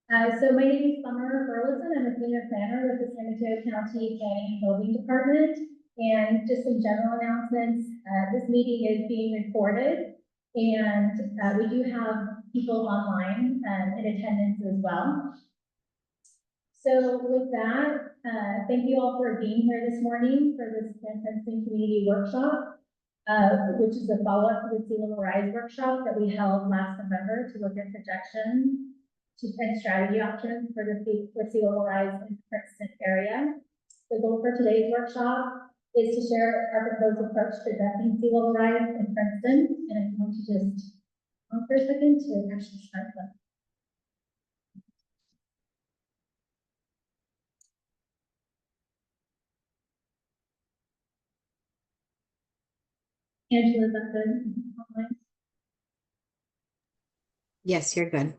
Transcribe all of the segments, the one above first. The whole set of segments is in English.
So my name is Summer Burleson. I'm a senior planner with the San Mateo County Planning and Building Department. And just some general announcements, this meeting is being recorded, and we do have people online in attendance as well. So with that, thank you all for being here this morning for this Princeton Community Workshop, which is a follow-up to the Sea Level Rise workshop that we held last November to look at projections and strategy options for sea level rise in the Princeton area. The goal for today's workshop is to share our proposed approach to addressing sea level rise in Princeton, and I'm going to just pause for a second to actually start them. Angela, is that good? Yes, you're good.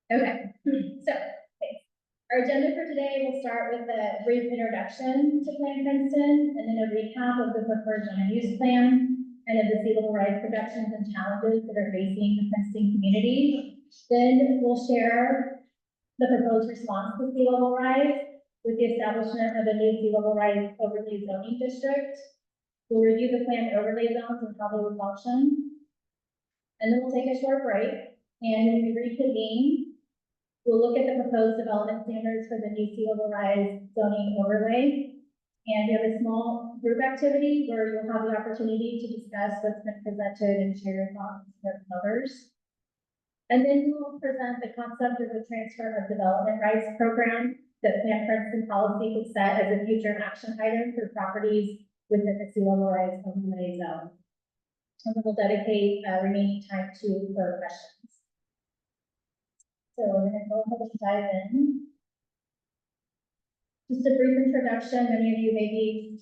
Okay, so thanks. Our agenda for today will start with a brief introduction to Plan Princeton, and then a recap of the preferred land use plan and of the sea level rise projections and challenges that are facing the Princeton community. Then we'll share the proposed response to sea level rise with the establishment of a new sea level rise overlay zoning district. We'll review the planned overlay zones and how they will function. And then we'll take a short break, and when we reconvene, we'll look at the proposed development standards for the new sea level rise zoning overlay. And we have a small group activity where you'll have the opportunity to discuss what's been presented and share your thoughts with others. And then we'll present the concept of the transfer of development rights program that Plan Princeton policy could set as a future action item for properties within the sea level rise overlay zone. And then we'll dedicate remaining time for questions. So we're going to go ahead and dive in. Just a brief introduction. Many of you maybe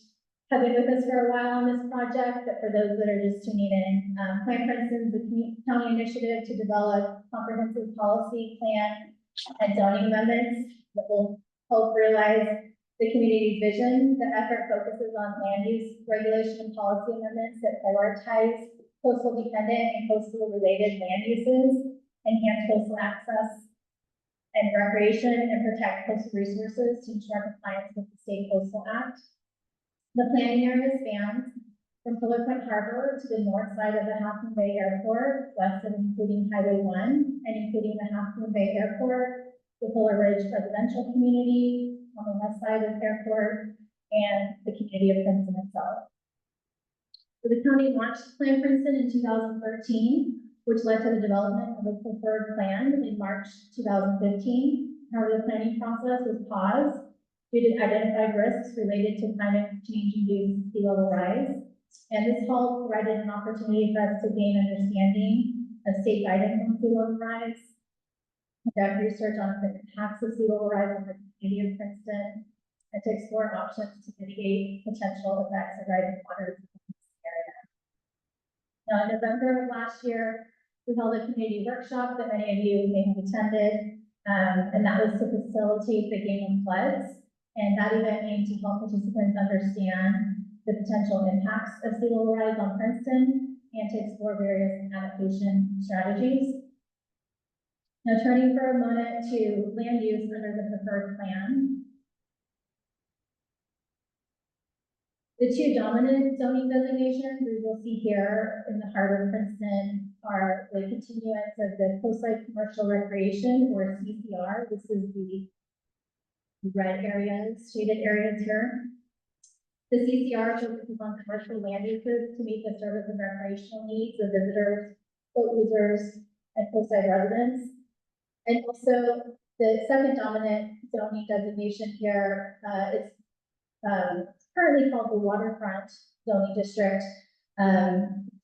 have been with us for a while on this project, but for those that are just tuning in, Plan Princeton is a county initiative to develop comprehensive policy, plan, and zoning amendments that will help realize the community's vision. The effort focuses on land use regulation and policy amendments that prioritize coastal dependent and coastal related land uses, enhance coastal access and recreation, and protect coastal resources to ensure compliance with the State Coastal Act. The planning area spans from Pillar Point Harbor to the north side of the Half Moon Bay Airport, west of including Highway 1, and including the Half Moon Bay Airport, the Fuller Ridge residential community on the west side of the airport, and the community of Princeton itself. So the county launched Plan Princeton in 2013, which led to the development of a preferred plan in March 2015. However, the planning process was paused due to identified risks related to climate change-induced sea level rise. And this halt provided an opportunity for us to gain understanding of state guidance on sea level rise, conduct research on the impacts of sea level rise on the community of Princeton, and to explore options to mitigate potential effects of rising waters in this area. Now, in November of last year, we held a community workshop that many of you may have attended, and that was to facilitate the game of floods. And that event aimed to help participants understand the potential impacts of sea level rise on Princeton and to explore various adaptation strategies. Now, turning for a moment to land use under the preferred plan. The two dominant zoning designations we will see here in the heart of Princeton are the continuance of the coastside commercial recreation, or CCR. This is the red areas, shaded areas here. The CCR focuses on commercial land uses to meet the service and recreational needs of visitors, boat users, and coastside residents. And also the second dominant zoning designation here is currently called the waterfront zoning district.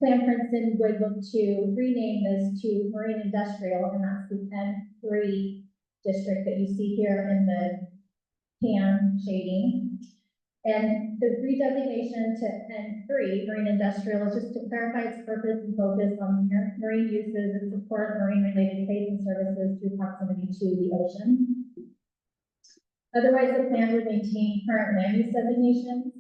Plan Princeton would look to rename this to Marine Industrial, and that's the N3 district that you see here in the tan shading. And the redesignation to N3, Marine Industrial, is just to clarify its purpose and focus on marine uses and support marine-related trades and services through proximity to the ocean. Otherwise, the plan would maintain current land use designations,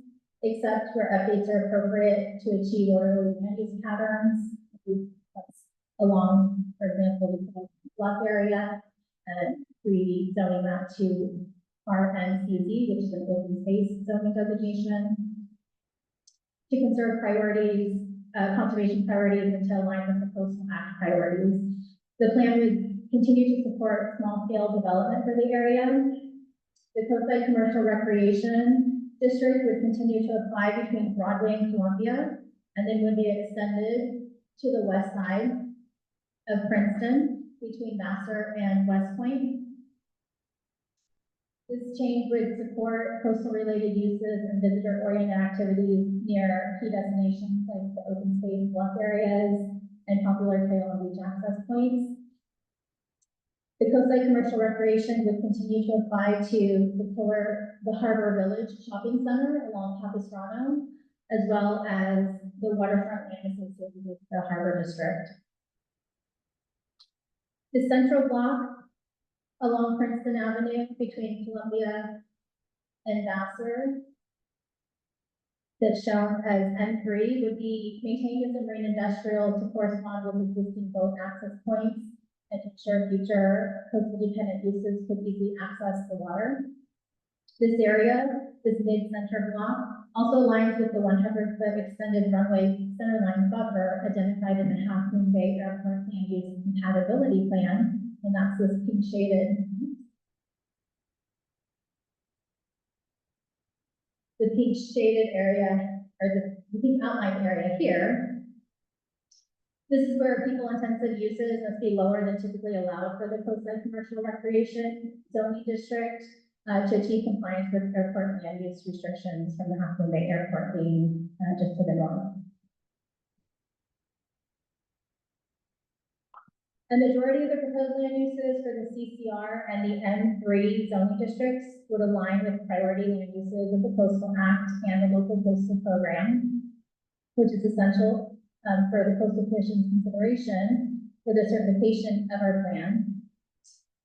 except where updates are appropriate to achieve orderly land use patterns. That's along, for example, the block area, and rezoning that to RNCZ, which is an open space zoning designation, to conserve priorities, conservation priorities, and to align with the Coastal Act priorities. The plan would continue to support small-scale development for the area. The coastside commercial recreation district would continue to apply between Broadway and Columbia, and then would be extended to the west side of Princeton between Vassar and West Point. This change would support coastal-related uses and visitor-oriented activities near key destinations like the open space bluff areas and popular trail and beach access points. The coastside commercial recreation would continue to apply to the Harbor Village Shopping Center along Capistrano, as well as the waterfront land associated with the Harbor District. The central block along Princeton Avenue between Columbia and Vassar, that's shown as N3, would be maintained as a marine industrial to correspond with existing boat access points and ensure future coastal dependent uses could easily access the water. This area, this mid-center block, also aligns with the 100-foot extended runway centerline buffer identified in the Half Moon Bay Airport Land Use Compatibility Plan, and that's this pink shaded. The pink shaded area, or the pink outline area here. This is where people-intensive uses must be lower than typically allowed for the coastside commercial recreation zoning district to achieve compliance with airport land use restrictions from the Half Moon Bay Airport being just to the north. A majority of the proposed land uses for the CCR and the N3 zoning districts would align with priority land uses of the Coastal Act and the local coastal program, which is essential for the Coastal Commission's consideration for the certification of our plan.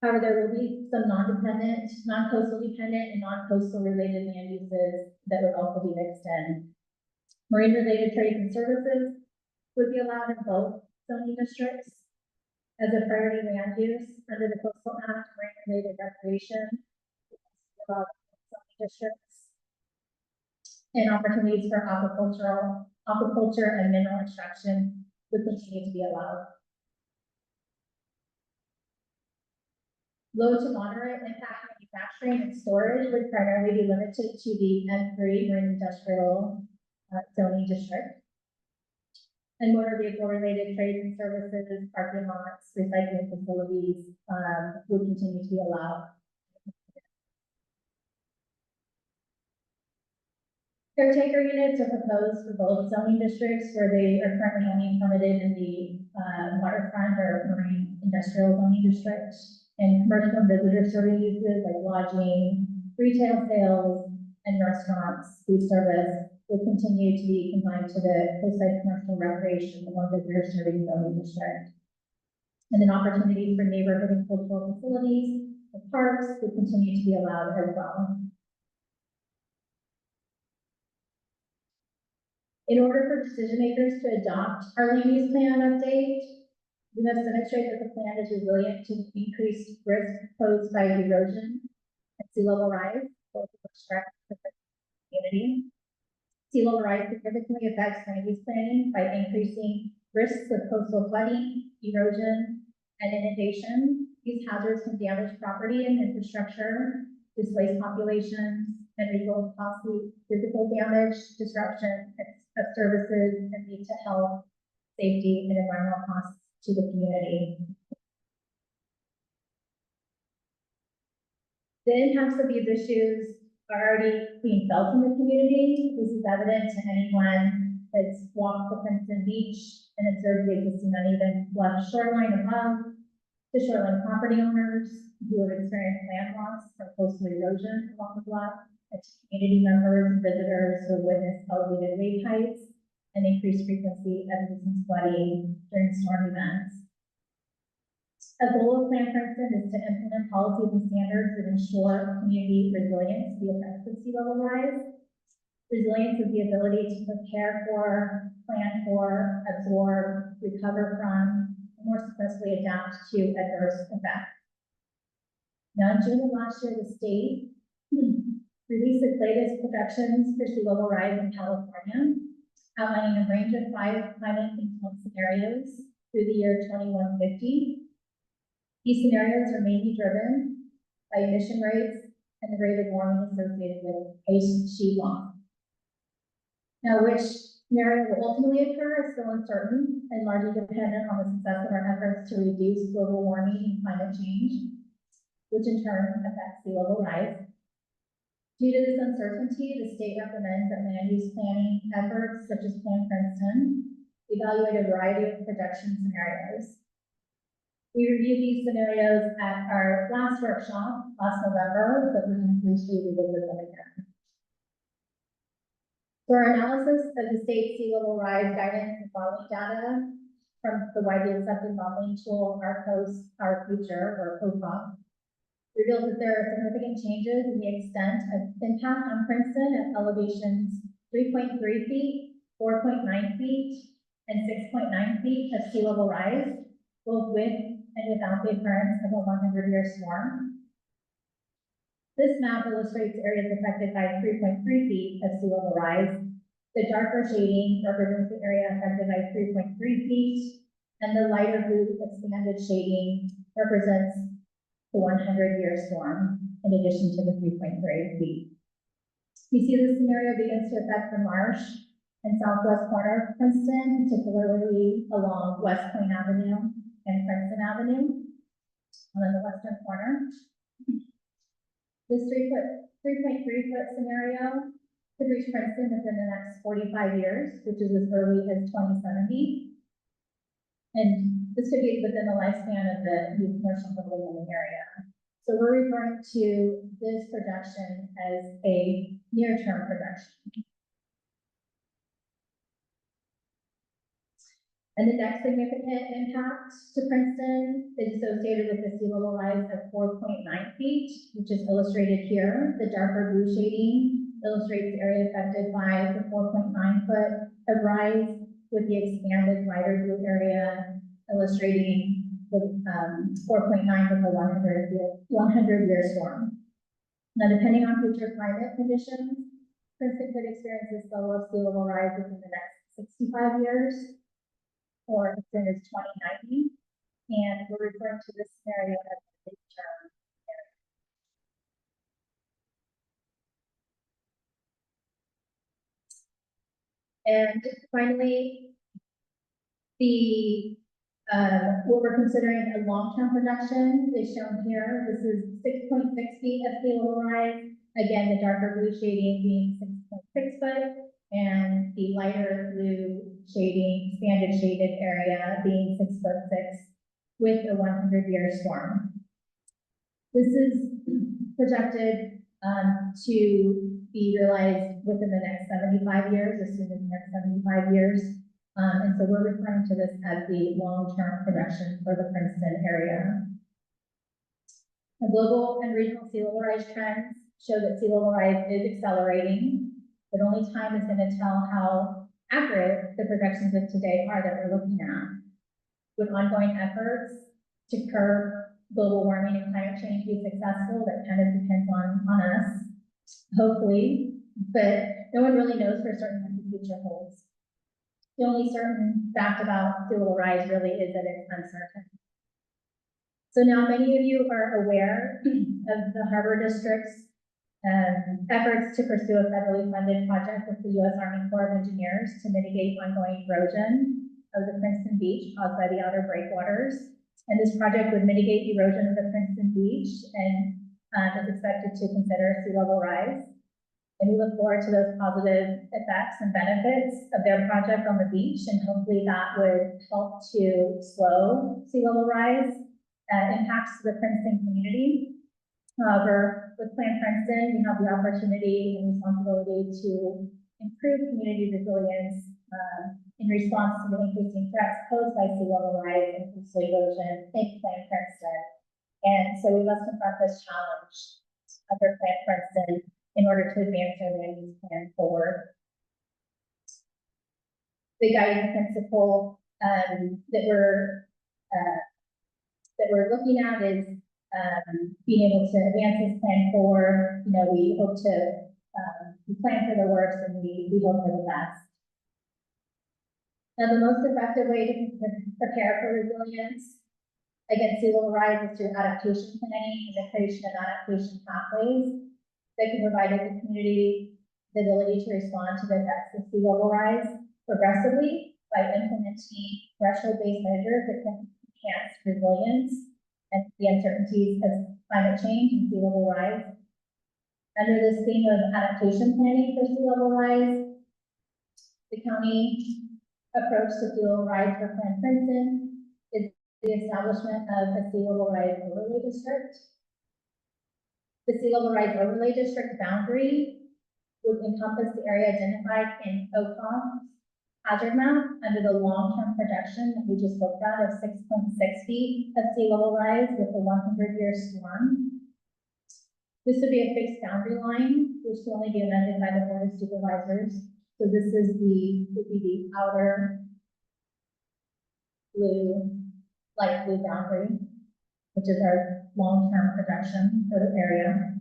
However, there will be some non-dependent, non-coastal dependent, and non-coastal related land uses that would also be mixed in. Marine related trades and services would be allowed in both zoning districts as a priority land use under the Coastal Act. Marine related recreation zoning districts, and opportunities for aquaculture and mineral extraction would continue to be allowed. Low to moderate impact manufacturing and storage would primarily be limited to the N3 Marine Industrial zoning district. And motor vehicle related trades and services, parking lots, recycling facilities would continue to be allowed. Caretaker units are proposed for both zoning districts where they are currently only permitted in the waterfront or marine industrial zoning district, and commercial and visitor service uses like lodging, retail sales, and restaurants, food service will continue to be confined to the coastside commercial recreation or visitor serving zoning district. And then opportunities for neighborhood and cultural facilities and parks will continue to be allowed as well. In order for decision makers to adopt our land use plan update, we must demonstrate that the plan is resilient to increased risk posed by erosion and sea level rise, both of which threaten the community. Sea level rise significantly affects land use planning by increasing risks of coastal flooding, erosion, and inundation. These hazards can damage property and infrastructure, displace populations, and result in costly physical damage, disruption of services, and lead to health, safety, and environmental costs to the community. The impacts of these issues are already being felt in the community. This is evident to anyone has walked the Princeton beach and observed the existing uneven bluff shoreline above. The shoreline property owners who have experienced land loss from coastal erosion along the bluff, and to community members and visitors who have witnessed elevated wave heights and increased frequency of nuisance flooding during storm events. A goal of Plan Princeton is to implement policies and standards that ensure community resilience to the effects of sea level rise. Resilience is the ability to prepare for, plan for, absorb, recover from, and more successfully adapt to adverse events. Now, in June of last year, the state released its latest projections for sea level rise in California, outlining a range of 5 climate influence scenarios through the year 2150. These scenarios are mainly driven by emission rates and the rate of warming associated with ice sheet loss. Now, which scenario will ultimately occur is still uncertain and largely dependent on the success of our efforts to reduce global warming and climate change, which in turn affects sea level rise. Due to this uncertainty, the state recommends that land use planning efforts such as Plan Princeton evaluate a variety of projection scenarios. We reviewed these scenarios at our last workshop last November, but we're going to briefly revisit them again. For our analysis of the state sea level rise guidance and modeling data from the widely accepted modeling tool, Our Future, or OPA, revealed that there are significant changes in the extent of impact on Princeton at elevations 3.3 feet, 4.9 feet, and 6.9 feet of sea level rise, both with and without the occurrence of a 100-year storm. This map illustrates areas affected by 3.3 feet of sea level rise. The darker shading represents the area affected by 3.3 feet, and the lighter blue expanded shading represents the 100-year storm, in addition to the 3.3 feet. You see this scenario begins to affect the marsh and southwest corner of Princeton, particularly along West Point Avenue and Princeton Avenue, on the western corner. This 3.3 foot scenario could reach Princeton within the next 45 years, which is as early as 2070. And this could be within the lifespan of the new commercial building in the area. So we're referring to this projection as a near-term projection. And the next significant impact to Princeton is associated with the sea level rise of 4.9 feet, which is illustrated here. The darker blue shading illustrates the area affected by the 4.9 foot of rise, with the expanded lighter blue area illustrating the 4.9 with a 100-year storm. Now, depending on future climate conditions, Princeton could experience this level of sea level rise within the next 65 years, or as soon as 2090, and we're referring to this scenario as a midterm scenario. And finally, what we're considering a long-term projection is shown here. This is 6.6 feet of sea level rise. Again, the darker blue shading being 6.6 foot, and the lighter blue shading, expanded shaded area being 6'6" with a 100-year storm. This is projected to be realized within the next 75 years, as soon as the next 75 years. And so we're referring to this as the long-term projection for the Princeton area. The global and regional sea level rise trends show that sea level rise is accelerating, but only time is going to tell how accurate the projections of today are that we're looking at. With ongoing efforts to curb global warming and climate change be successful, that kind of depends on us, hopefully, but no one really knows for certain what the future holds. The only certain fact about sea level rise really is that it's uncertain. So now many of you are aware of the Harbor District's efforts to pursue a federally funded project with the U.S. Army Corps of Engineers to mitigate ongoing erosion of the Princeton Beach caused by the outer breakwaters. And this project would mitigate erosion of the Princeton Beach and is expected to consider sea level rise. And we look forward to those positive effects and benefits of their project on the beach, and hopefully that would help to slow sea level rise impacts to the Princeton community. However, with Plan Princeton, we have the opportunity and responsibility to improve community resilience in response to the increasing threats posed by sea level rise and coastal erosion in Plan Princeton. And so we must confront this challenge under Plan Princeton in order to advance our land use plan forward. The guiding principle that we're looking at is being able to advance this plan forward. You know, we hope to we plan for the worst and we hope for the best. Now, the most effective way to prepare for resilience against sea level rise is through adaptation planning and the creation of adaptation pathways that can provide the community the ability to respond to the effects of sea level rise progressively by implementing threshold-based measures that can enhance resilience and the uncertainties of climate change and sea level rise. Under this theme of adaptation planning for sea level rise, the county approach to sea level rise for Plan Princeton is the establishment of a sea level rise overlay district. The sea level rise overlay district boundary would encompass the area identified in OCOG's hazard map under the long-term projection that we just looked at of 6.6 feet of sea level rise with a 100-year storm. This would be a fixed boundary line, which will only be amended by the Board of Supervisors. So this is would be the outer blue, light blue boundary, which is our long-term projection for the area.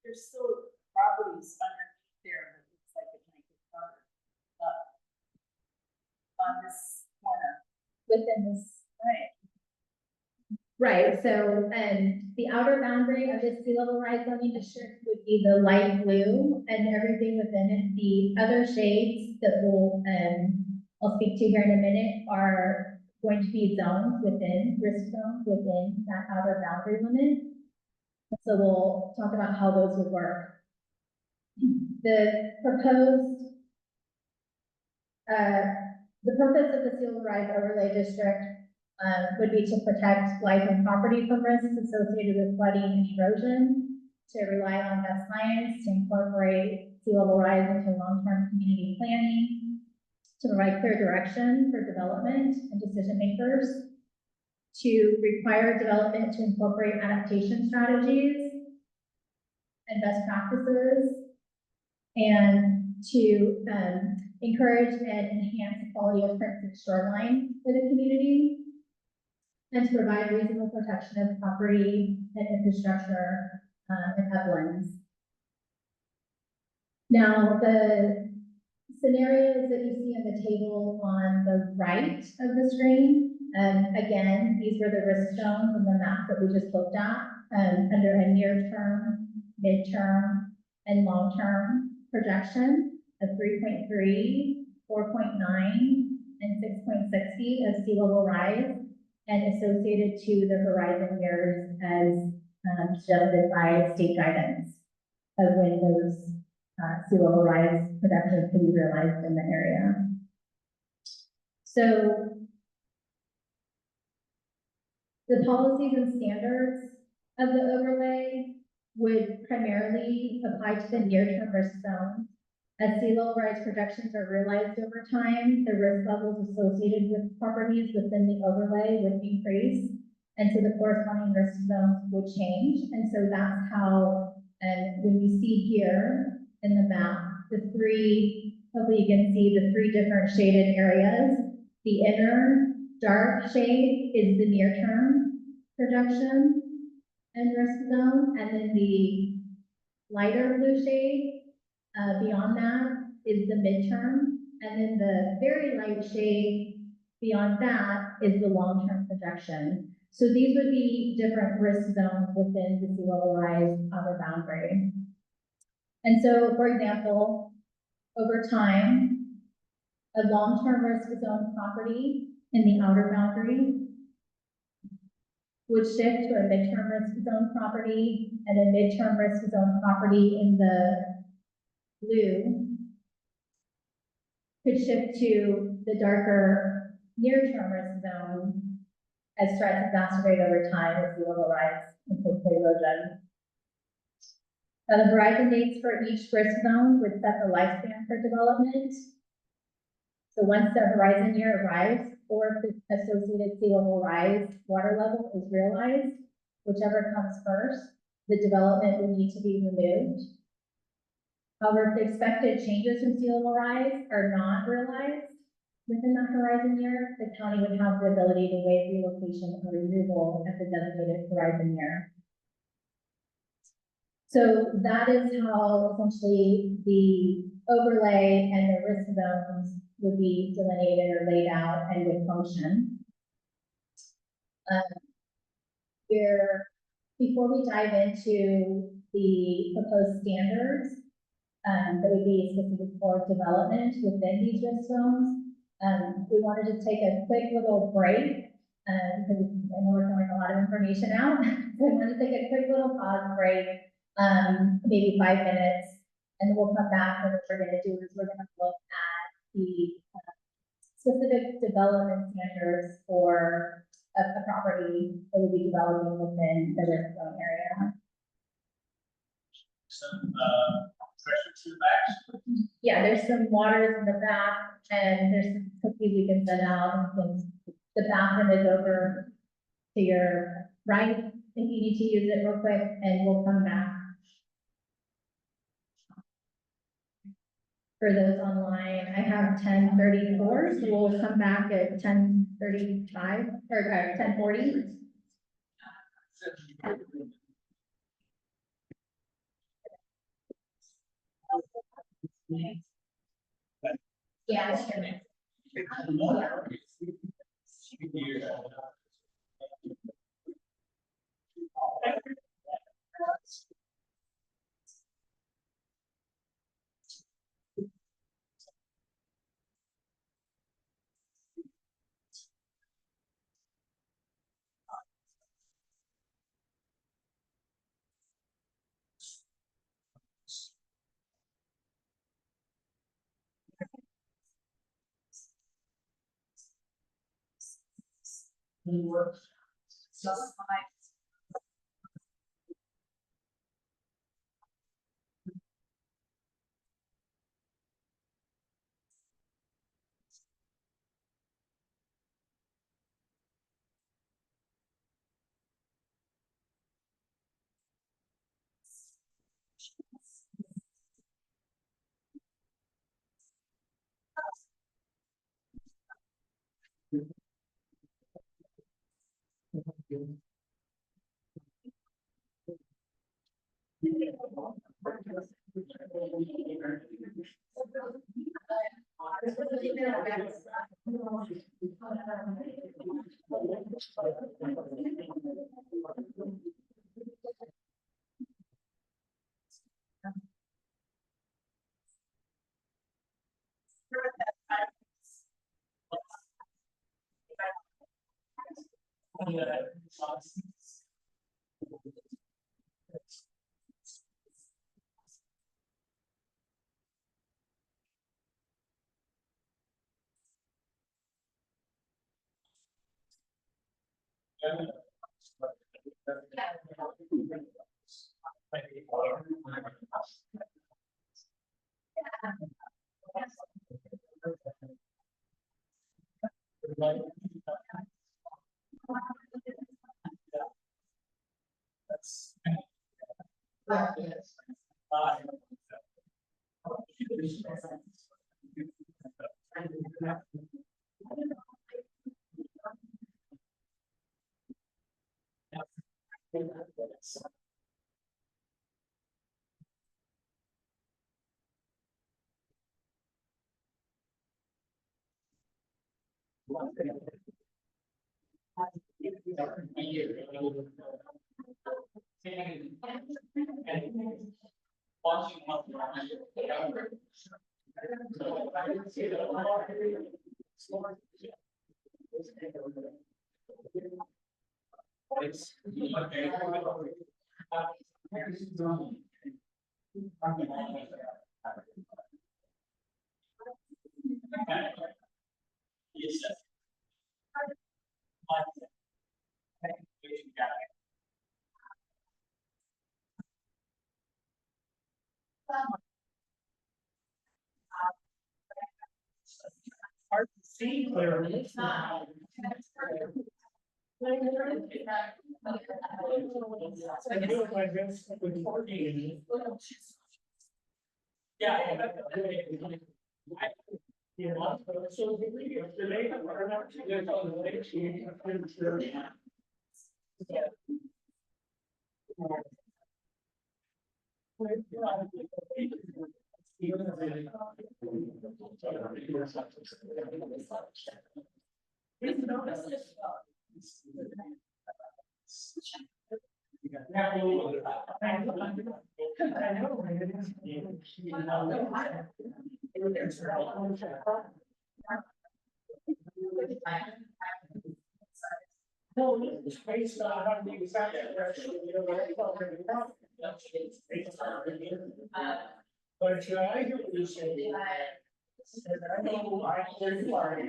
There's still properties underneath there that looks like it might get covered on this corner. Within this, right. Right, so, the outer boundary of this sea level rise zoning district would be the light blue, and everything within it, the other shades that will, I'll speak to here in a minute, are going to be zones within, risk zones within that outer boundary limit. So we'll talk about how those would work. The proposed, the purpose of the sea level rise overlay district would be to protect life and property from risks associated with flooding and erosion, to rely on best science, to incorporate sea level rise into long-term community planning, to provide clear direction for development and decision makers, to require development to incorporate adaptation strategies and best practices, and to encourage and enhance the quality of Princeton shoreline for the community, and to provide reasonable protection of property and infrastructure and uplands. Now, the scenarios that you see on the table on the right of the screen, again, these were the risk zones in the map that we just looked at under a near-term, mid-term, and long-term projection of 3.3, 4.9, and 6.6 feet of sea level rise, and associated to the horizon years as suggested by state guidance of when those sea level rise projections can be realized in the area. So the policies and standards of the overlay would primarily apply to the near-term risk zone. As sea level rise projections are realized over time, the risk levels associated with properties within the overlay would increase, and so the corresponding risk zones would change. And so that's how, when you see here in the map, the three, hopefully you can see the three different shaded areas. The inner dark shade is the near-term projection and risk zone, and then the lighter blue shade beyond that is the midterm, and then the very light shade beyond that is the long-term projection. So these would be different risk zones within the sea level rise outer boundary. And so, for example, over time, a long-term risk zone property in the outer boundary would shift to a midterm risk zone property, and a midterm risk zone property in the blue could shift to the darker near-term risk zone as threats exacerbate over time as sea level rise and coastal erosion. Now, the horizon dates for each risk zone would set the lifespan for development. So once the horizon year arrives, or if the associated sea level rise water level is realized, whichever comes first, the development would need to be removed. However, if the expected changes from sea level rise are not realized within that horizon year, the county would have the ability to waive relocation or removal at the designated horizon year. So that is how essentially the overlay and the risk zones would be delineated or laid out and would function. Before we dive into the proposed standards that would be specific for development within these risk zones, we wanted to take a quick little break because I know we're throwing a lot of information out. So we wanted to take a quick little pause break, maybe 5 minutes, and we'll come back, and what we're going to do is we're going to look at the specific development standards for a property that will be developing within the risk zone area. Some pressure to the back. Yeah, there's some waters in the back, and there's some cookies we can send out, and things. The bathroom is over to your right, if you need to use it real quick, and we'll come back. For those online, I have 10:34, so we'll come back at 10:35 or 10:40. Yeah, sure. Hard to see clearly. I do it like this with 14. Yeah. You know, so the lady are not together on the way, she. No, it's based on how the exact direction, you know, what I thought they were about. But I hear what you're saying. And I know I hear you are.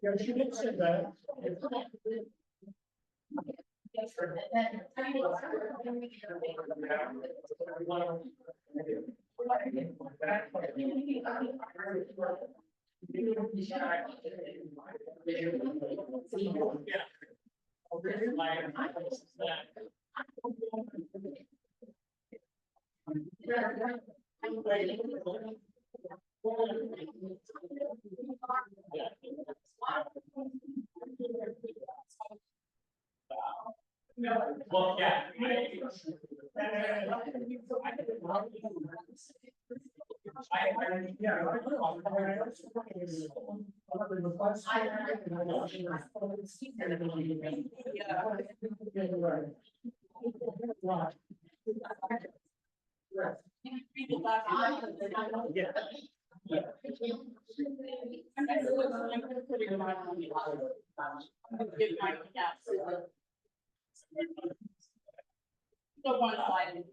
Yeah, she did say that. Well, yeah. The one slide.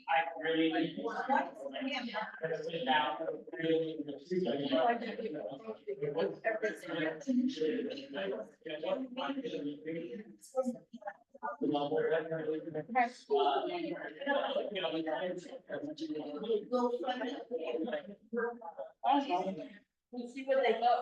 I really. We'll see what they go.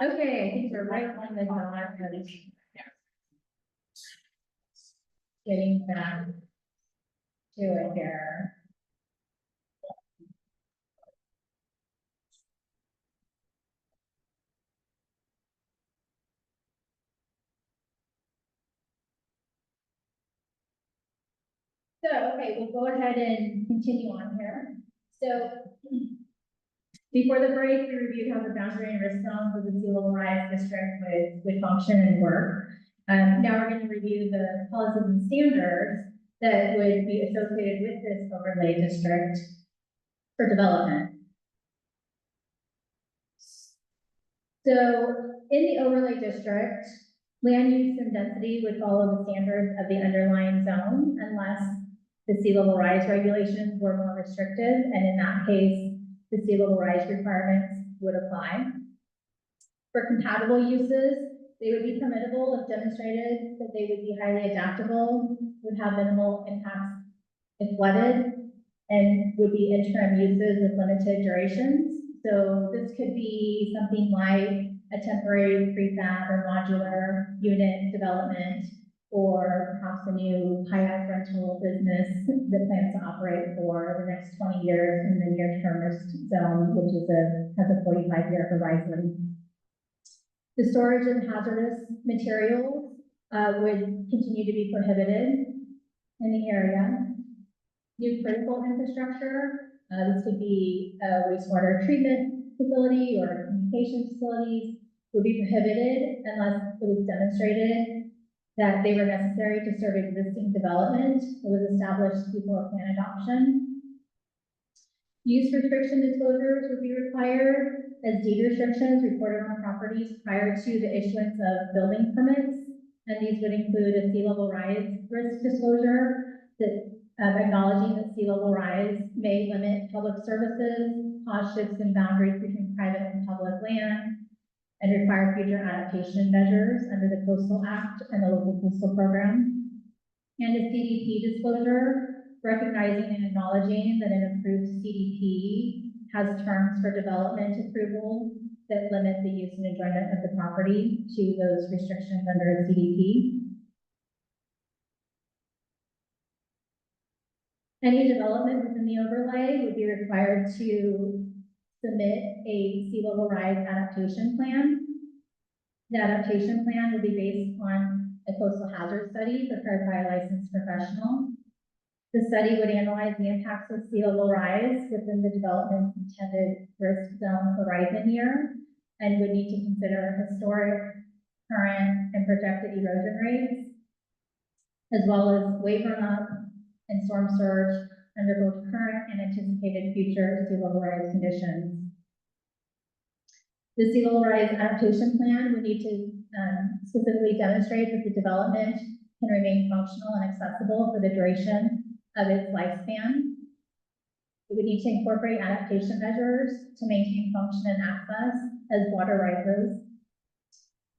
Okay, I think we're right on the dot of getting back to it here. So, okay, we'll go ahead and continue on here. So, before the break, we reviewed how the boundary and risk zones of the sea level rise district would function and work. Now we're going to review the policies and standards that would be associated with this overlay district for development. So, in the overlay district, land use and density would follow the standards of the underlying zone unless the sea level rise regulations were more restrictive, and in that case, the sea level rise requirements would apply. For compatible uses, they would be permittable if demonstrated that they would be highly adaptable, would have minimal impacts if flooded, and would be interim uses with limited durations. So this could be something like a temporary prefab or modular unit development, or perhaps a new high-end rental business that plans to operate for the next 20 years in the near-termist zone, which has a 45-year horizon. The storage of hazardous materials would continue to be prohibited in the area. New critical infrastructure, this could be a wastewater treatment facility or communication facilities, would be prohibited unless it was demonstrated that they were necessary to serve existing development that was established before plan adoption. Use restriction disclosures would be required as deed restrictions reported on properties prior to the issuance of building permits. And these would include a sea level rise risk disclosure that acknowledging that sea level rise may limit public services, cause shifts in boundaries between private and public land, and require future adaptation measures under the Coastal Act and the local coastal program. And a CDP disclosure, recognizing and acknowledging that an approved CDP has terms for development approval that limit the use and enjoyment of the property to those restrictions under a CDP. Any development within the overlay would be required to submit a sea level rise adaptation plan. The adaptation plan would be based on a coastal hazard study prepared by a licensed professional. The study would analyze the impacts of sea level rise within the development's intended risk zone horizon year, and would need to consider historic, current, and projected erosion rates, as well as wave runoff and storm surge under both current and anticipated future sea level rise conditions. The sea level rise adaptation plan would need to specifically demonstrate that the development can remain functional and accessible for the duration of its lifespan. It would need to incorporate adaptation measures to maintain function and access as water rises.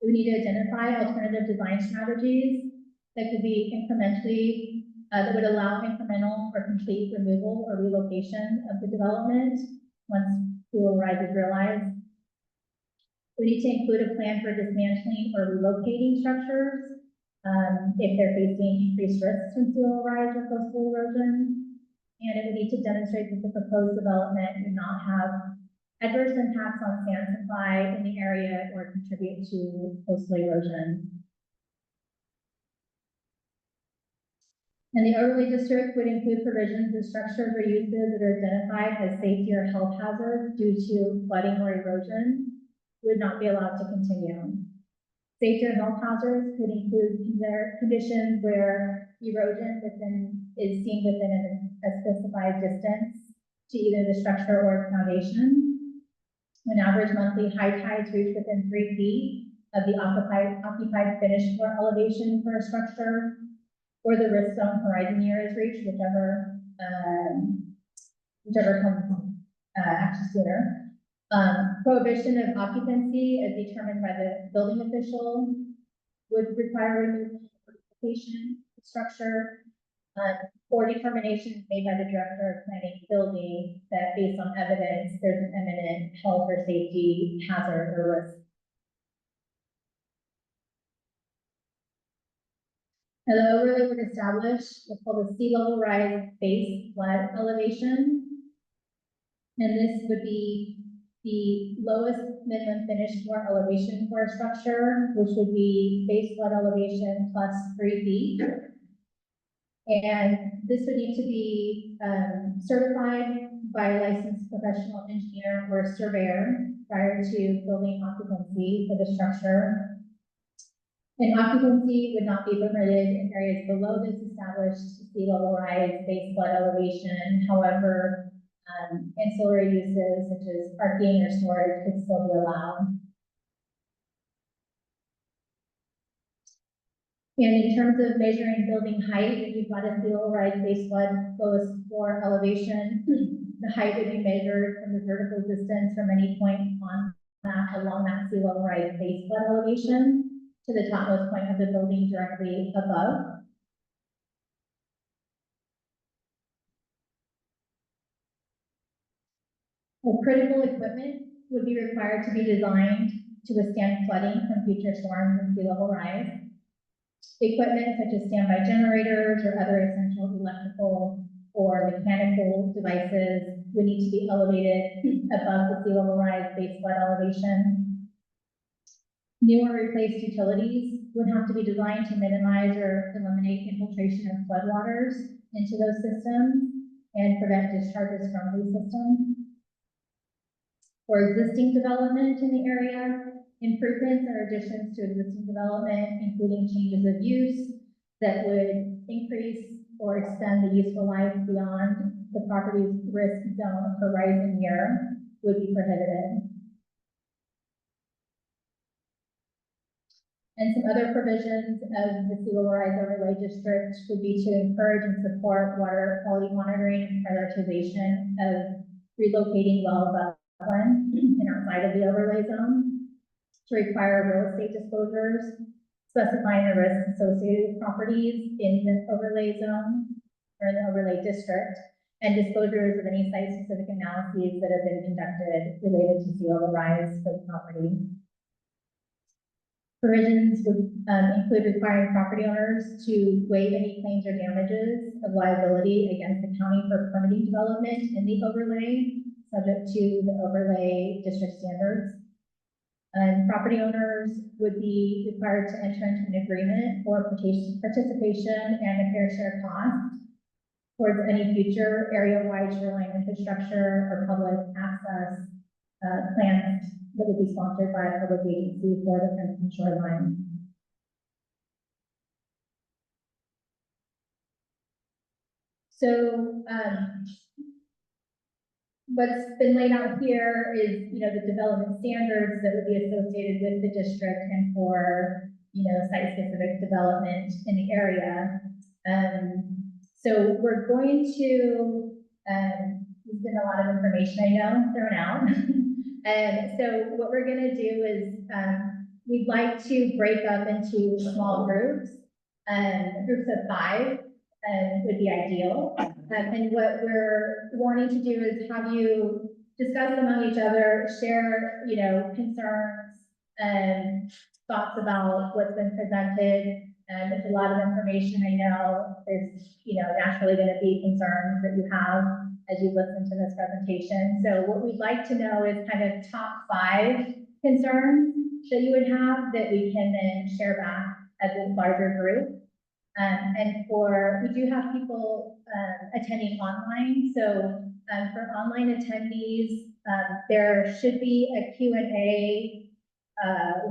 It would need to identify alternative design strategies that could be incrementally, that would allow incremental or complete removal or relocation of the development once sea level rise is realized. We need to include a plan for dismantling or relocating structures if they're facing increased risks from sea level rise or coastal erosion. And it would need to demonstrate that the proposed development would not have adverse impacts on sand supply in the area or contribute to coastal erosion. And the overlay district would include provisions of structures or uses that are identified as safety or health hazards due to flooding or erosion would not be allowed to continue. Safety or health hazards could include conditions where erosion is seen within a specified distance to either the structure or its foundation. When average monthly high tides reach within 3 feet of the occupied finished floor elevation for a structure, or the risk zone horizon year is reached, whichever comes actually sooner. Prohibition of occupancy as determined by the building official would require removal of location, structure, or determinations made by the director of planning and building that based on evidence, there's an imminent health or safety hazard or risk. Now, the overlay would establish what's called a sea level rise base flood elevation. And this would be the lowest minimum finished floor elevation for a structure, which would be base flood elevation plus 3 feet. And this would need to be certified by a licensed professional engineer or surveyor prior to building occupancy for the structure. And occupancy would not be permitted in areas below this established sea level rise base flood elevation. However, ancillary uses such as parking or storage could still be allowed. And in terms of measuring building height, we've got a sea level rise base flood lowest floor elevation. The height would be measured from the vertical distance from any point on that along that sea level rise base flood elevation to the topmost point of the building directly above. Critical equipment would be required to be designed to withstand flooding from future storms and sea level rise. Equipment such as standby generators or other essential electrical or mechanical devices would need to be elevated above the sea level rise base flood elevation. New or replaced utilities would have to be designed to minimize or eliminate infiltration of floodwaters into those systems and prevent discharges from these systems. For existing development in the area, improvements or additions to existing development, including changes of use that would increase or extend the useful life beyond the property's risk zone horizon year, would be prohibited. And some other provisions of the sea level rise overlay district would be to encourage and support water quality monitoring and prioritization of relocating wells upland and outside of the overlay zone, to require real estate disclosures, specifying the risks associated with properties in the overlay zone or in the overlay district, and disclosures of any site-specific analyses that have been conducted related to sea level rise for the property. Provisions would include requiring property owners to waive any claims or damages of liability against the county for permitting development in the overlay, subject to the overlay district standards. And property owners would be required to enter into an agreement for participation and a fair share cost towards any future area-wide shoreline infrastructure or public access plans that would be sponsored by a public agency for the Princeton shoreline. So what's been laid out here is, the development standards that would be associated with the district and for, site-specific development in the area. So we're going to, there's been a lot of information I know thrown out. And so what we're going to do is we'd like to break up into small groups, groups of 5 would be ideal. And what we're wanting to do is have you discuss among each other, share, concerns and thoughts about what's been presented. And it's a lot of information. I know there's, naturally going to be concerns that you have as you listen to this presentation. So what we'd like to know is kind of top 5 concerns that you would have that we can then share back as a larger group. And we do have people attending online. So for online attendees, there should be a Q&A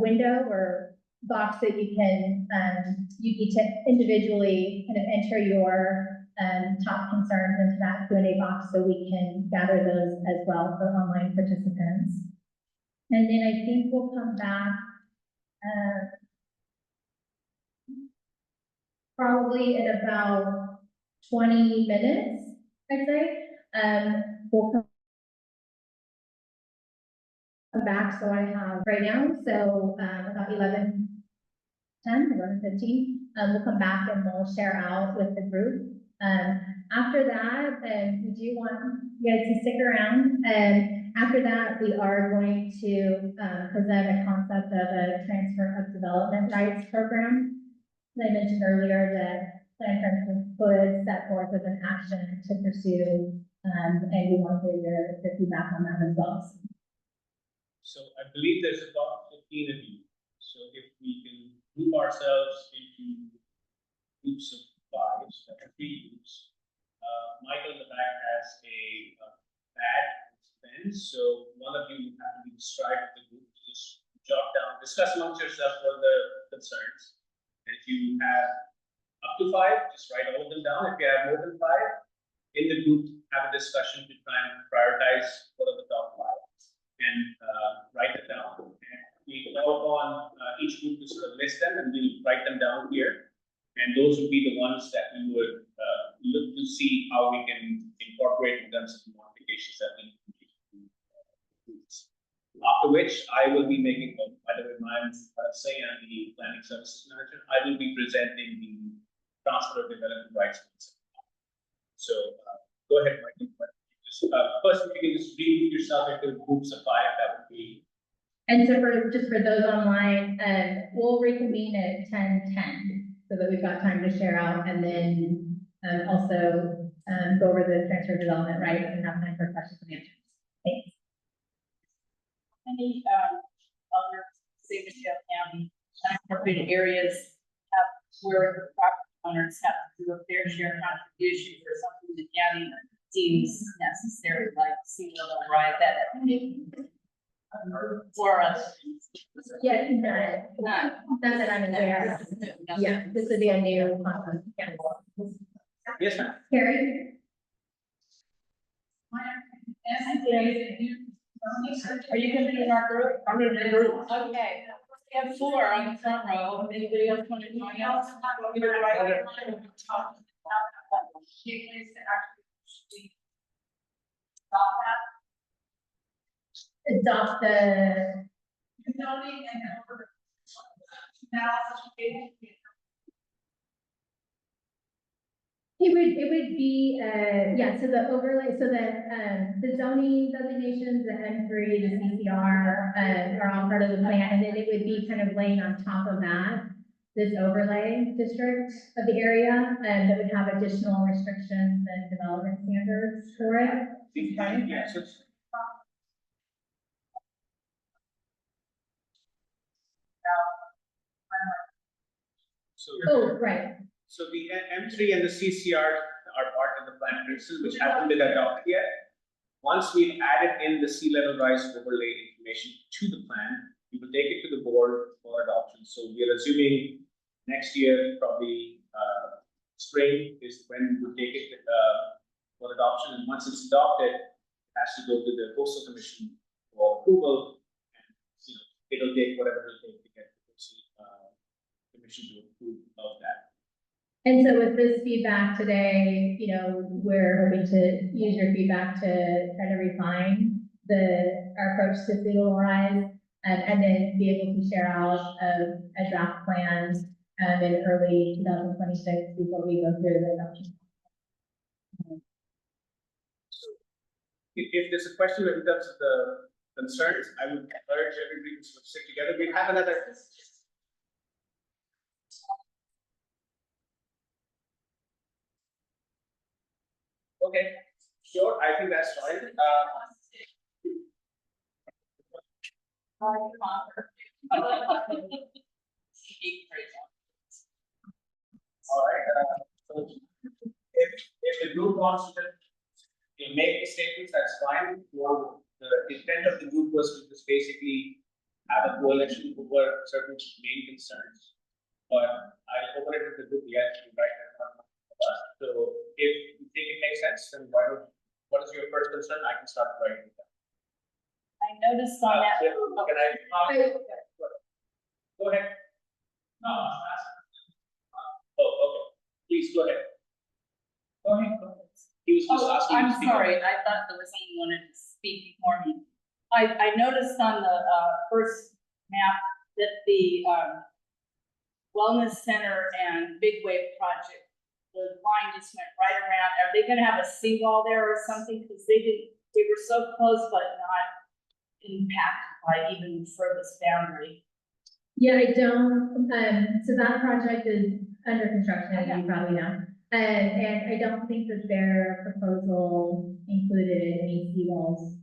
window or box that you can, you need to individually kind of enter your top concerns into that Q&A box so we can gather those as well for online participants. And then I think we'll come back probably in about 20 minutes, I'd say. We'll come back, so I have right now, so about 11:10, 11:15, we'll come back and we'll share out with the group. After that, we do want you guys to stick around, and after that, we are going to present a concept of a transfer of development rights program. As I mentioned earlier, that Plan Princeton could set forth as an action to pursue, and we want to hear your feedback on that as well. So I believe there's about 15 of you. So if we can group ourselves into groups of 5, so 3 groups. Michael in the back has a pad and pen, so one of you have to be described with the group. Just jot down, discuss amongst yourselves what the concerns. And if you have up to 5, just write all of them down. If you have more than 5, in the group, have a discussion to try and prioritize what are the top 5 and write it down. And we call on each group to sort of list them, and we'll write them down here. And those would be the ones that we would look to see how we can incorporate in terms of modifications that we need. After which, I will be making, by the way, I'm saying I'm the planning services manager. I will be presenting the transfer of development rights. So go ahead, Michael. first, if you can just regroup yourself into groups of 5, that would be. And so just for those online, we'll reconvene at 10:10 so that we've got time to share out and then, also, go over the transfer development rights and have time for questions and answers. Thanks. Any, other, say, Michelle County, unincorporated areas have, where the property owners have to do a fair share contribution for something the county deems necessary, like sea level rise that. For us. Yeah, not that I'm aware of. Yeah, this would be a new, yeah. Yes, ma'am. Carrie? Are you gonna be in our group? I'm gonna be in the group. Okay. We have 4 on the front row. Anybody else want to join us? Give it a right. Adopt the, it would be, yeah, so the overlay, so the zoning designations, the M3, the CCR, are all part of the plan, and then it would be kind of laying on top of that, this overlay district of the area, that would have additional restrictions and development standards for it. Yes, it's. So. Oh, right. So the M3 and the CCR are part of the plan Princeton, which haven't been adopted yet. Once we've added in the sea level rise overlay information to the plan, we will take it to the board for adoption. So we are assuming next year, probably spring is when we take it for adoption. And once it's adopted, it has to go to the coastal commission for approval. And it'll take whatever it'll take to get the coastal commission to approve of that. And so with this feedback today, we're hoping to use your feedback to try to refine our approach to sea level rise, and then be able to share out a draft plan in early 2026 before we go through the adoption. If there's a question in terms of the concerns, I would urge everybody to sort of stick together. We have another. Okay, sure, I think that's fine. All right, so if the group wants to make the statements, that's fine. Well, the intent of the group was to just basically have a coalition over certain main concerns. But I open it to the group yet, right? So if you think it makes sense, then what is your first concern? I can start writing it down. I noticed on that. Can I? Go ahead. No, oh, okay. Please go ahead. Go ahead. He was just asking. I'm sorry, I thought there was someone wanted to speak before me. I noticed on the first map that the wellness center and big wave project, the line just went right around. Are they gonna have a seawall there or something? Because they were so close but not impacted by even the furthest boundary. Yeah, I don't, so that project is under construction, as you probably know. And I don't think that their proposal included any seawalls.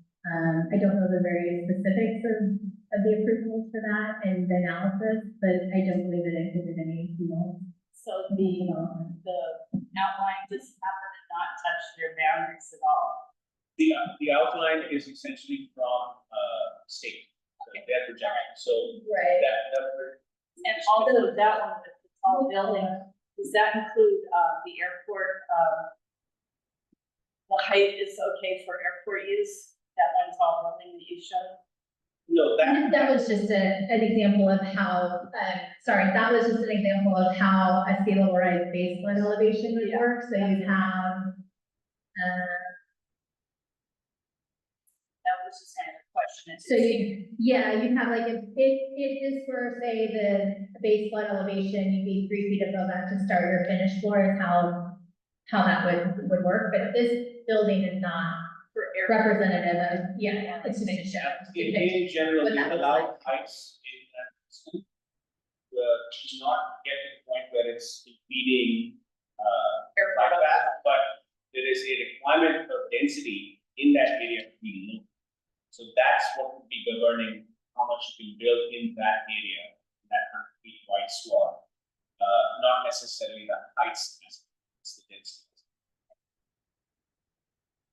I don't know the very specifics of the approvals for that and the analysis, but I don't believe it included any seawalls. So the outline just happened to not touch their boundaries at all. The outline is essentially from state, so their projection. So Right. And also that one with the tall building, does that include the airport? The height is okay for airport use? That one tall building that you showed? No, That was just an example of how, that was just an example of how a sea level rise baseline elevation would work. So you'd have, That was just kind of a question. so you'd have like, if this were, say, the base flood elevation, you'd be 3 feet above that to start your finished floor is how that would work. But this building is not For air. representative of, yeah, it's just a show. In general, What we that looks allow like. heights in that system. To not get to the point where it's impeding, like that, but there is a requirement of density in that area to be low. So that's what would be governing how much you can build in that area, that 100 feet wide swath. Not necessarily the heights, it's the density.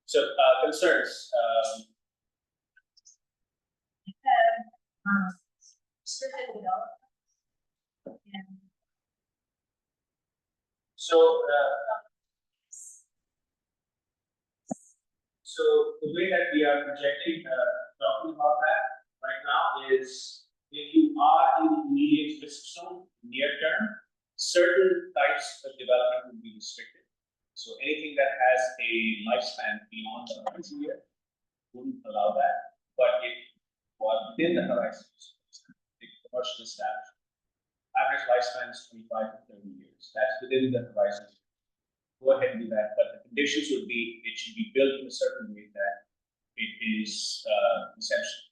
So, concerns, Restricted development. And so, so the way that we are projecting, talking about that right now is if you are in the immediate risk zone near term, certain types of development will be restricted. So anything that has a lifespan beyond the horizon year wouldn't allow that. But if was within the horizon, the commercial establishment, average lifespan is 25 to 30 years. That's within the horizon. Go ahead and do that, but the conditions would be it should be built in a certain way that it is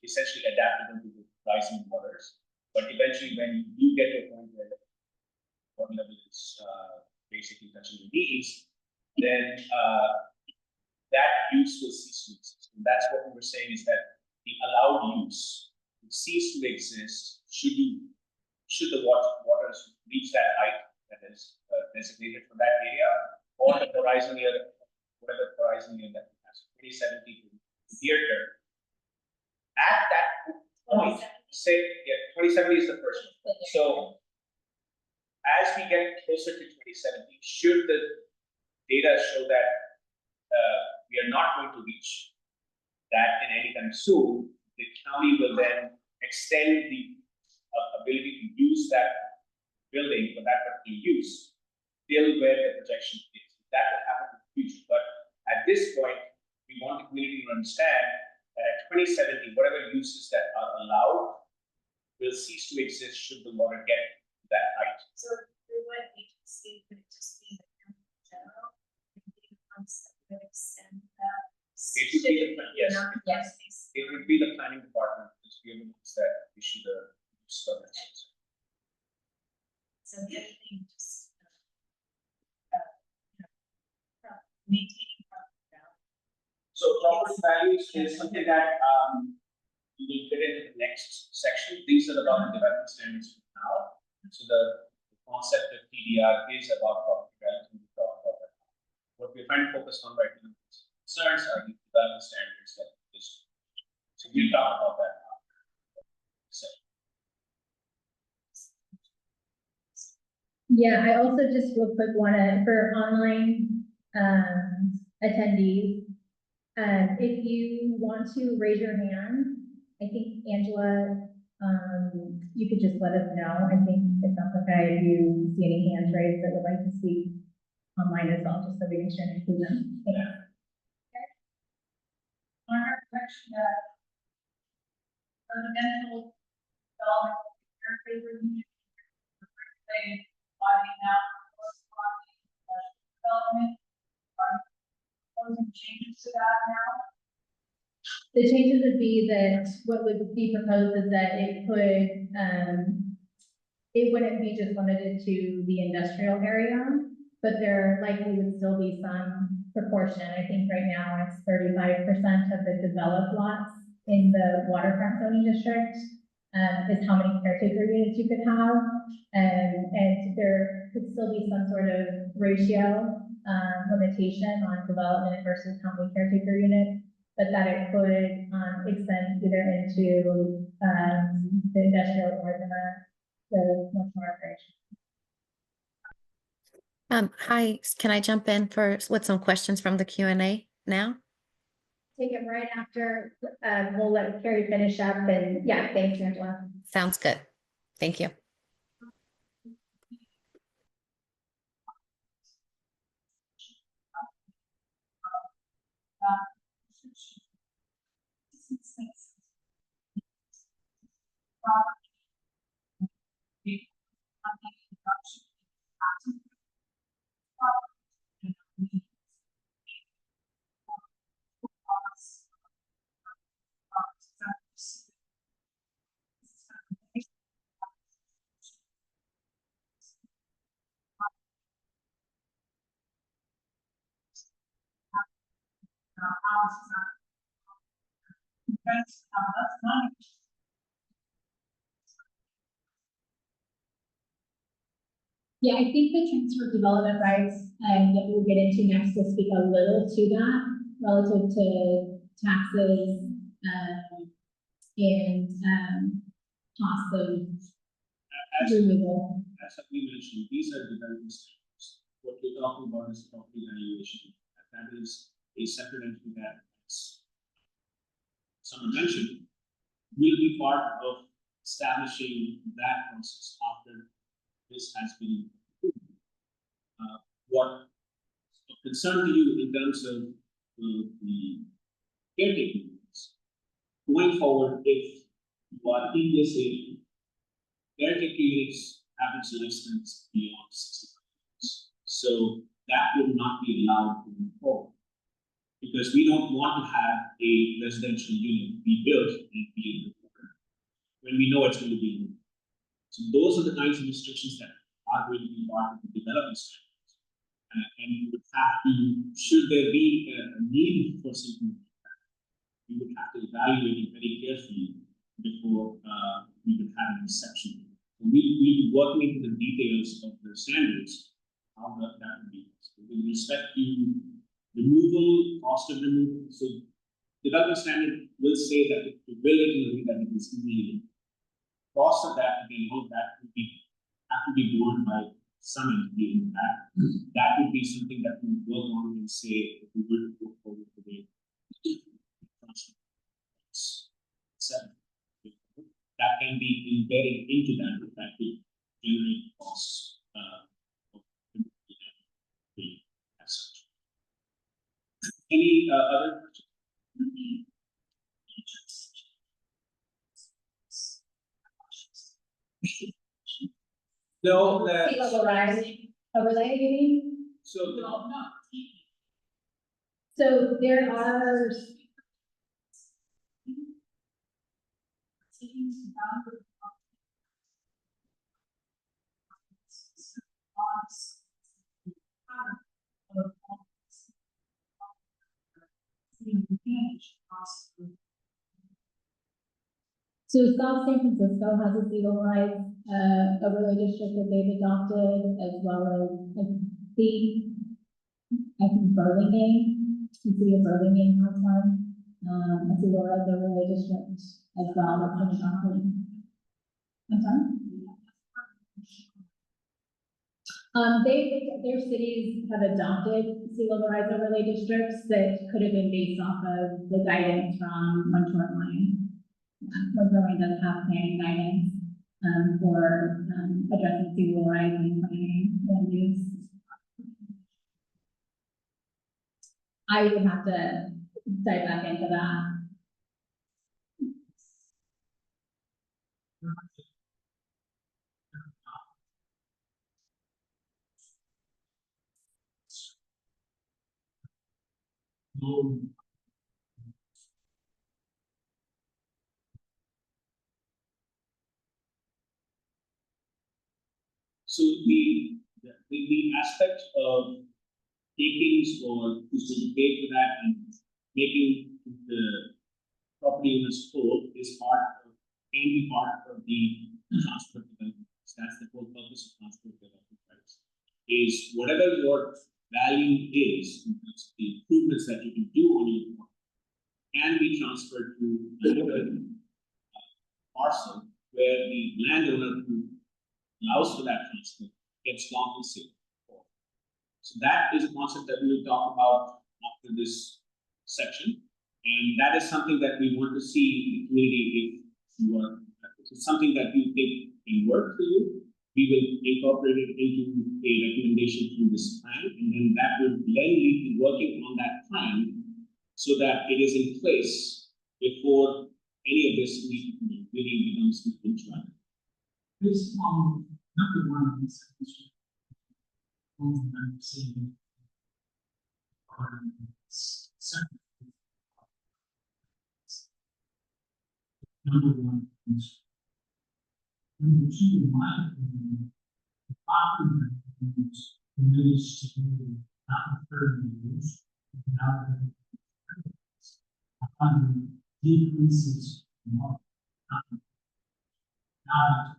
essentially adaptable to the rising waters. But eventually, when you get to a point where water level is basically touching your knees, then that use will cease to exist. And that's what we were saying is that the allowed use will cease to exist should the waters reach that height that is designated for that area, or the horizon year, whatever horizon year that has, 2070 to near term. At that point, say, 2070 is the first one. So as we get closer to 2070, should the data show that we are not going to reach that in any time soon, the county will then extend the ability to use that building for that particular use till where the projection is. That will happen in the future. But at this point, we want the community to understand that at 2070, whatever uses that are allowed will cease to exist should the water get to that height. So through what agency would it just be the county in general? Would it be the ones that would extend that? It would be the, yes, Yes. it would be the planning department, because we are the ones that issue the use permits. So the other thing, just, maintaining property value. So property values is something that we will get into the next section. These are about the development standards for now. So the concept of TDR is about property values, and we talk about that. What we're trying to focus on right now is concerns are the development standards that is. So we'll talk about that now. So, Yeah, I also just real quick wanna, for online, attendees, if you want to raise your hand, I think Angela, you could just let us know. I think if that's okay, if you see any hands raised that would like to speak online as well, just so we can share and include them. Thanks. on our question that residential development, your favorite unit, say, buying out, development, are proposing changes to that now? The changes would be that what would be proposed is that it could, it wouldn't be just limited to the industrial area, but there likely would still be some proportion. I think right now it's 35% of the developed lots in the waterfront zoning district, is how many caretaker units you could have. And there could still be some sort of ratio, limitation on development versus how many caretaker units, but that it could, extend either into, the industrial or the much more operation. Hi, can I jump in with some questions from the Q&A now? Take it right after, we'll let Carrie finish up, and yeah, thanks, Angela. Sounds good. Thank you. Yeah, I think the transfer of development rights, that we'll get into next will speak a little to that relative to taxes, and, cost of As, removal. as we mentioned, these are development standards. What we're talking about is property valuation. That is a separate entity that, as someone mentioned, will be part of establishing that process after this has been approved. What of concern to you in terms of the caretaking is, going forward, if you are in this area, caretaker units average lifespans beyond 65 years. So that will not be allowed to move forward. Because we don't want to have a residential unit be built and be in the water when we know it's going to be in the water. So those are the kinds of restrictions that are going to be part of the development standards. And you would have to, should there be a need for something like that, you would have to evaluate it very carefully before we would have an exception. So we'll be working into the details of the standards, how that would be. So with respect to removal, cost of removal, so development standard will say that if you build it in a way that it is illegal, cost of that, again, all of that would be have to be borne by some entity in that. That would be something that we work on and say if we were to go forward with a that can be embedded into that to generate costs of as such. Any other questions? No, Sea level rise overlay, you mean? so So there are. So South San Francisco has a sea level rise, overlay district that they've adopted, as well as, I think Burlingame, the city of Burlingame has one, a sea level rise overlay district as well, that's been adopted. I'm sorry? Their cities have adopted sea level rise overlay districts that could have been based off of the guidance from One Short Line. One Short Line does have planning guidance, for, addressing sea level rise and planning land use. I would have to dive back into that. So the aspect of takings or who's going to pay for that and making the property owners whole is can be part of the transport development. That's the whole purpose of transport development rights. Is whatever your value is, the improvements that you can do on your property can be transferred to another parcel where the landowner who allows for that transfer gets compensated for. So that is a concept that we will talk about after this section. And that is something that we want to see in the community if it's something that you think can work for you. We will incorporate it into a recommendation through this plan, and then that will then lead to working on that plan so that it is in place before any of this really becomes eventuality. This number one is I'm seeing second. Number one is number two, in my opinion, the property values diminished to not 30 years, now 100 decreases more. Now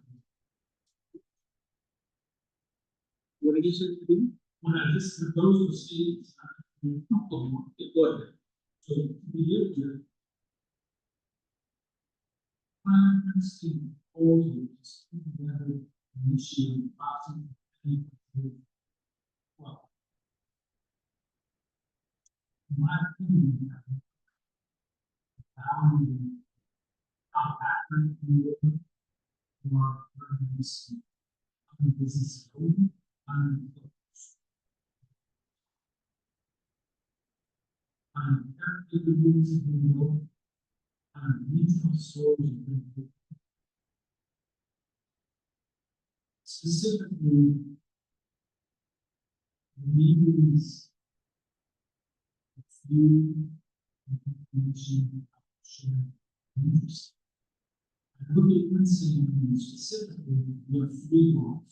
what did you say to me? When I just, those were statements, I mean, a couple of them, it was. So to begin with, Princeton holders together initiate process. Well, in my opinion, value how accurate you are for this business code on character reviews have been built on retail stores have been built. Specifically, meetings, few information, shared interest. I look at Princeton and specifically, we have 3 laws.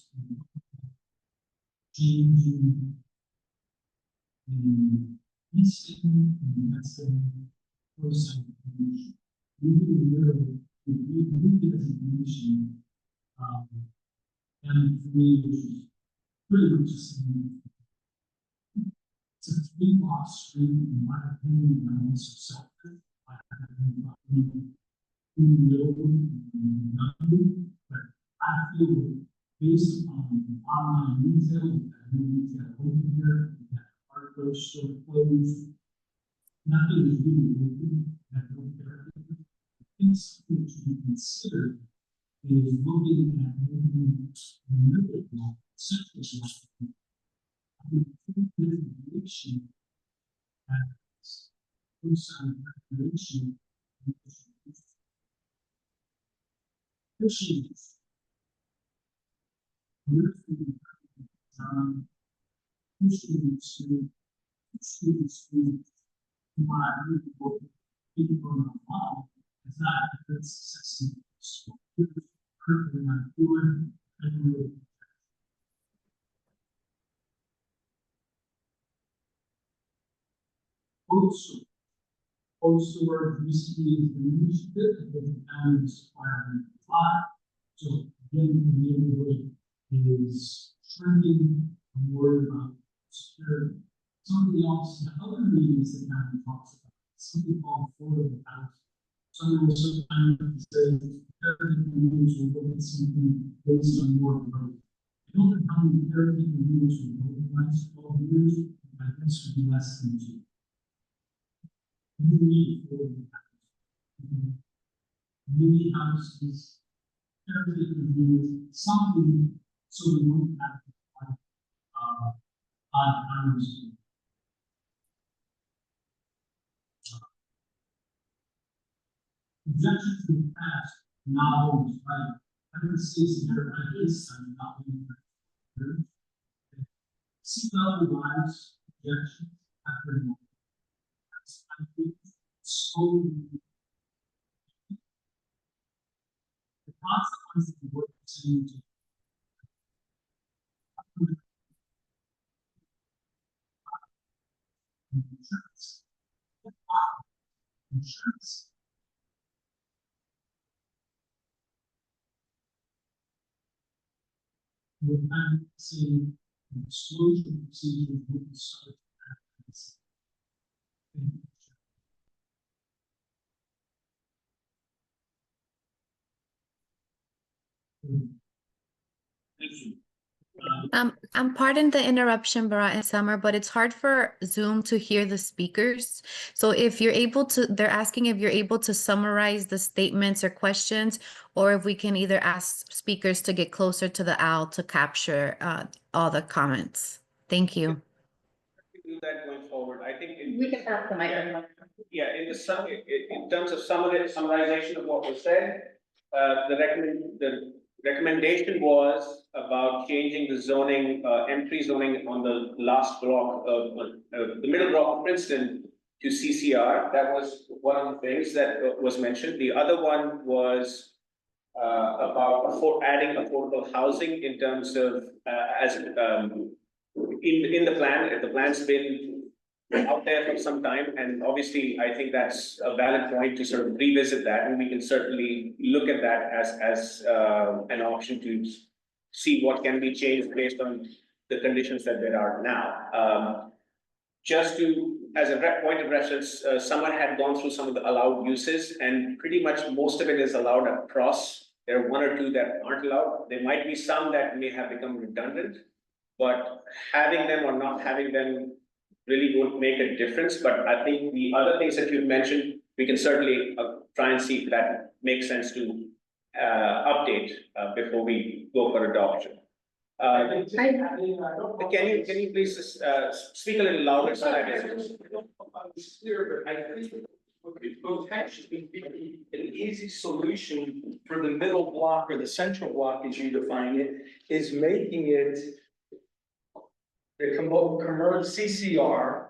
Changing the restatement and messaging process information. We give information, and 3, which is pretty much the same. It's a 3-block street, in my opinion, and also selfish. I have been but I feel based on online retail, retail open here, hardware store closed, nothing is really open, that no therapy. I think something to be considered is looking at moving the middle block, central block. I would think litigation as outside regulation. Issues. Issues to my people on the wall is not a good success. Currently not doing and also recently is the initiative that the county is acquiring 5. So again, the neighborhood is shrinking. I'm worried about security. Something else, in other meetings the county talks about, something called affordable housing. Someone will sometimes say, caretaker communities will look at something based on your growth. I don't know how many caretaker communities will go in the last 12 years, but this would be less than 2. You need affordable housing. Many houses, caretaker communities, something so we won't have to fight odd hours. Objections in the past, not always right. I would say there is some not being heard. C-level lives, objections, have been slowly. The consequences of what you're saying to insurance. We're kind of seeing disclosure procedures with the start of this. Pardon the interruption, Barat and Summer, but it's hard for Zoom to hear the speakers. So if you're able to, they're asking if you're able to summarize the statements or questions, or if we can either ask speakers to get closer to the owl to capture all the comments. Thank you. Do that going forward. I think We can pass the microphone. Yeah, in terms of summarization of what was said, the recommendation was about changing the zoning, M3 zoning on the last block of the middle block of Princeton to CCR. That was one of the things that was mentioned. The other one was about adding affordable housing in terms of as in the plan. The plan's been out there for some time, and obviously I think that's a valid point to sort of revisit that, and we can certainly look at that as an option to see what can be changed based on the conditions that there are now. Just to, as a point of reference, someone had gone through some of the allowed uses, and pretty much most of it is allowed across. There are one or two that aren't allowed. There might be some that may have become redundant, but having them or not having them really won't make a difference. But I think the other things that you've mentioned, we can certainly try and see if that makes sense to update before we go for adoption. Can you please speak a little louder so that It's clear, but I think what could potentially be an easy solution for the middle block or the central block, as you define it, is making it the commercial CCR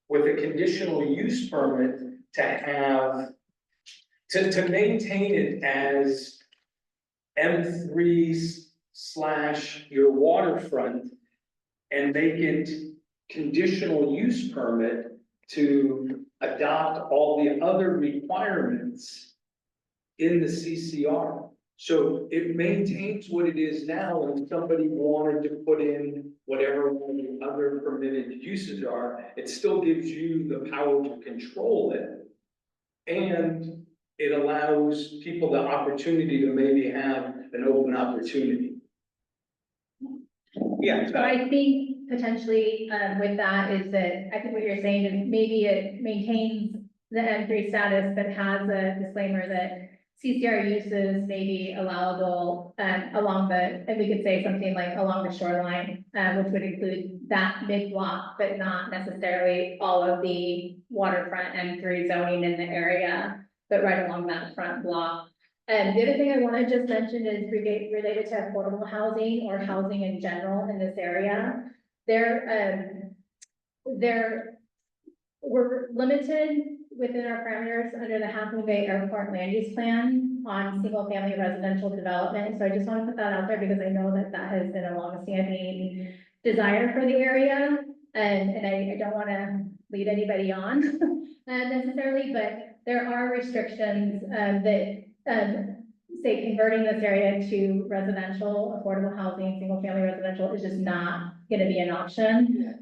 with a conditional use permit to have to maintain it as M3/ your waterfront and make it conditional use permit to adopt all the other requirements in the CCR. So it maintains what it is now, and if somebody wanted to put in whatever the other permitted uses are, it still gives you the power to control it. And it allows people the opportunity to maybe have an open opportunity. Yeah. So I think potentially with that is that, I think what you're saying is maybe it maintains the M3 status, but has a disclaimer that CCR uses may be allowable along the, and we could say something like along the shoreline, which would include that mid block, but not necessarily all of the waterfront M3 zoning in the area, but right along that front block. And the other thing I want to just mention is related to affordable housing or housing in general in this area. We're limited within our parameters under the Half Moon Bay Airport Land Use Plan on single family residential development. So I just want to put that out there because I know that that has been a long-standing desire for the area. And I don't want to lead anybody on necessarily, but there are restrictions that say converting this area to residential, affordable housing, single family residential is just not going to be an option.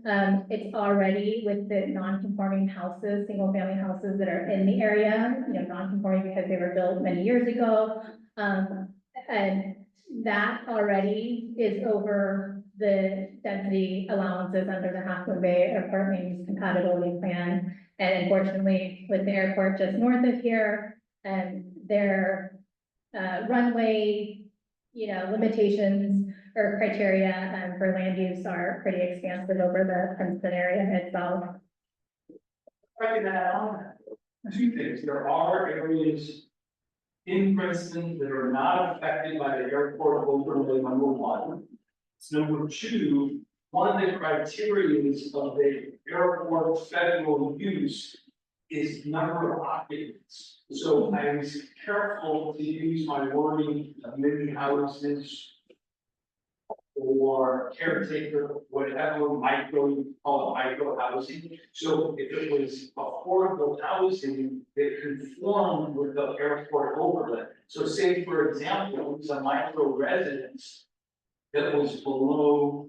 It's already with the non-conforming houses, single family houses that are in the area, you know, non-conforming because they were built many years ago. And that already is over the density allowances under the Half Moon Bay Airport Land Use Compatibility Plan. And unfortunately, with the airport just north of here, their runway, you know, limitations or criteria for land use are pretty expansive over the Princeton area itself. If I can add on two things. There are areas in Princeton that are not affected by the airport overlay, number one. So number two, one of the criteria of the airport federal use is number of occupants. So I was careful to use my wording of many houses or caretaker, whatever micro, you call it micro housing. So if it was affordable housing that conformed with the airport overlay. So say, for example, it was a micro residence that was below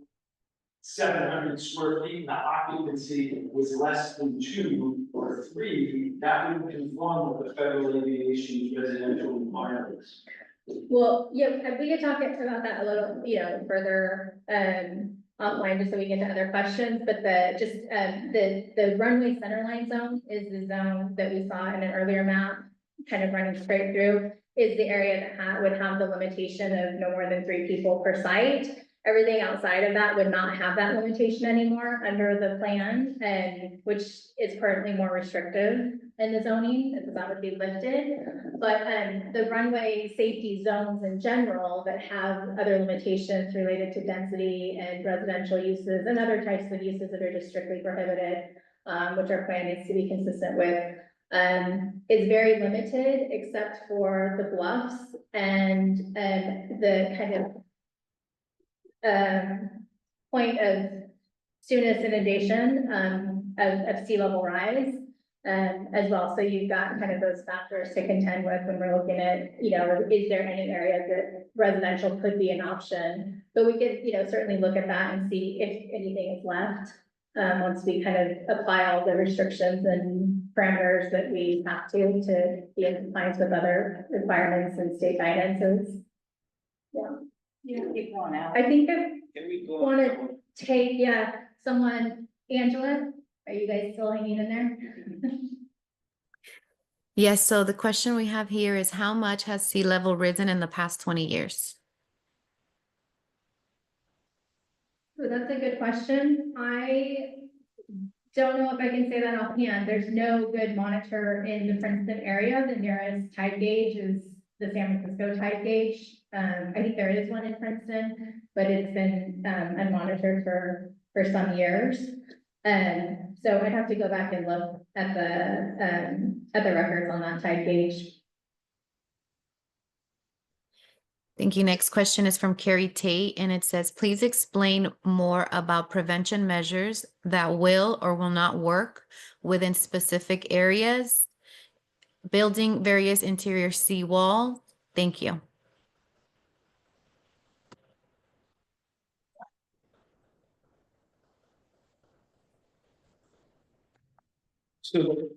700 square feet, and the occupancy was less than 2 or 3, that would conform with the federal aviation residential requirements. Well, yeah, we could talk about that a little, you know, further offline, just so we get to other questions. But the runway centerline zone is the zone that we saw in an earlier map, kind of running straight through, is the area that would have the limitation of no more than 3 people per site. Everything outside of that would not have that limitation anymore under the plan, and which is currently more restrictive in the zoning, because that would be lifted. But the runway safety zones in general that have other limitations related to density and residential uses and other types of uses that are just strictly prohibited, which our plan needs to be consistent with, is very limited except for the bluffs and the kind of point of soonest inundation of sea level rise. as well. So you've got kind of those factors to contend with when we're looking at, you know, is there any areas that residential could be an option? But we could, you know, certainly look at that and see if anything is left, once we kind of apply all the restrictions and parameters that we have to be in compliance with other requirements and state guidances. You keep going out. I think I Can we go? want to take, someone, Angela, are you guys still hanging in there? Yes, so the question we have here is how much has sea level risen in the past 20 years? So that's a good question. I don't know if I can say that offhand. There's no good monitor in the Princeton area. The nearest tide gauge is the San Francisco tide gauge. I think there is one in Princeton, but it's been unmonitored for some years. So I'd have to go back and look at the records on that tide gauge. Thank you. Next question is from Carrie Tate, and it says, please explain more about prevention measures that will or will not work within specific areas, building various interior seawall. Thank you. So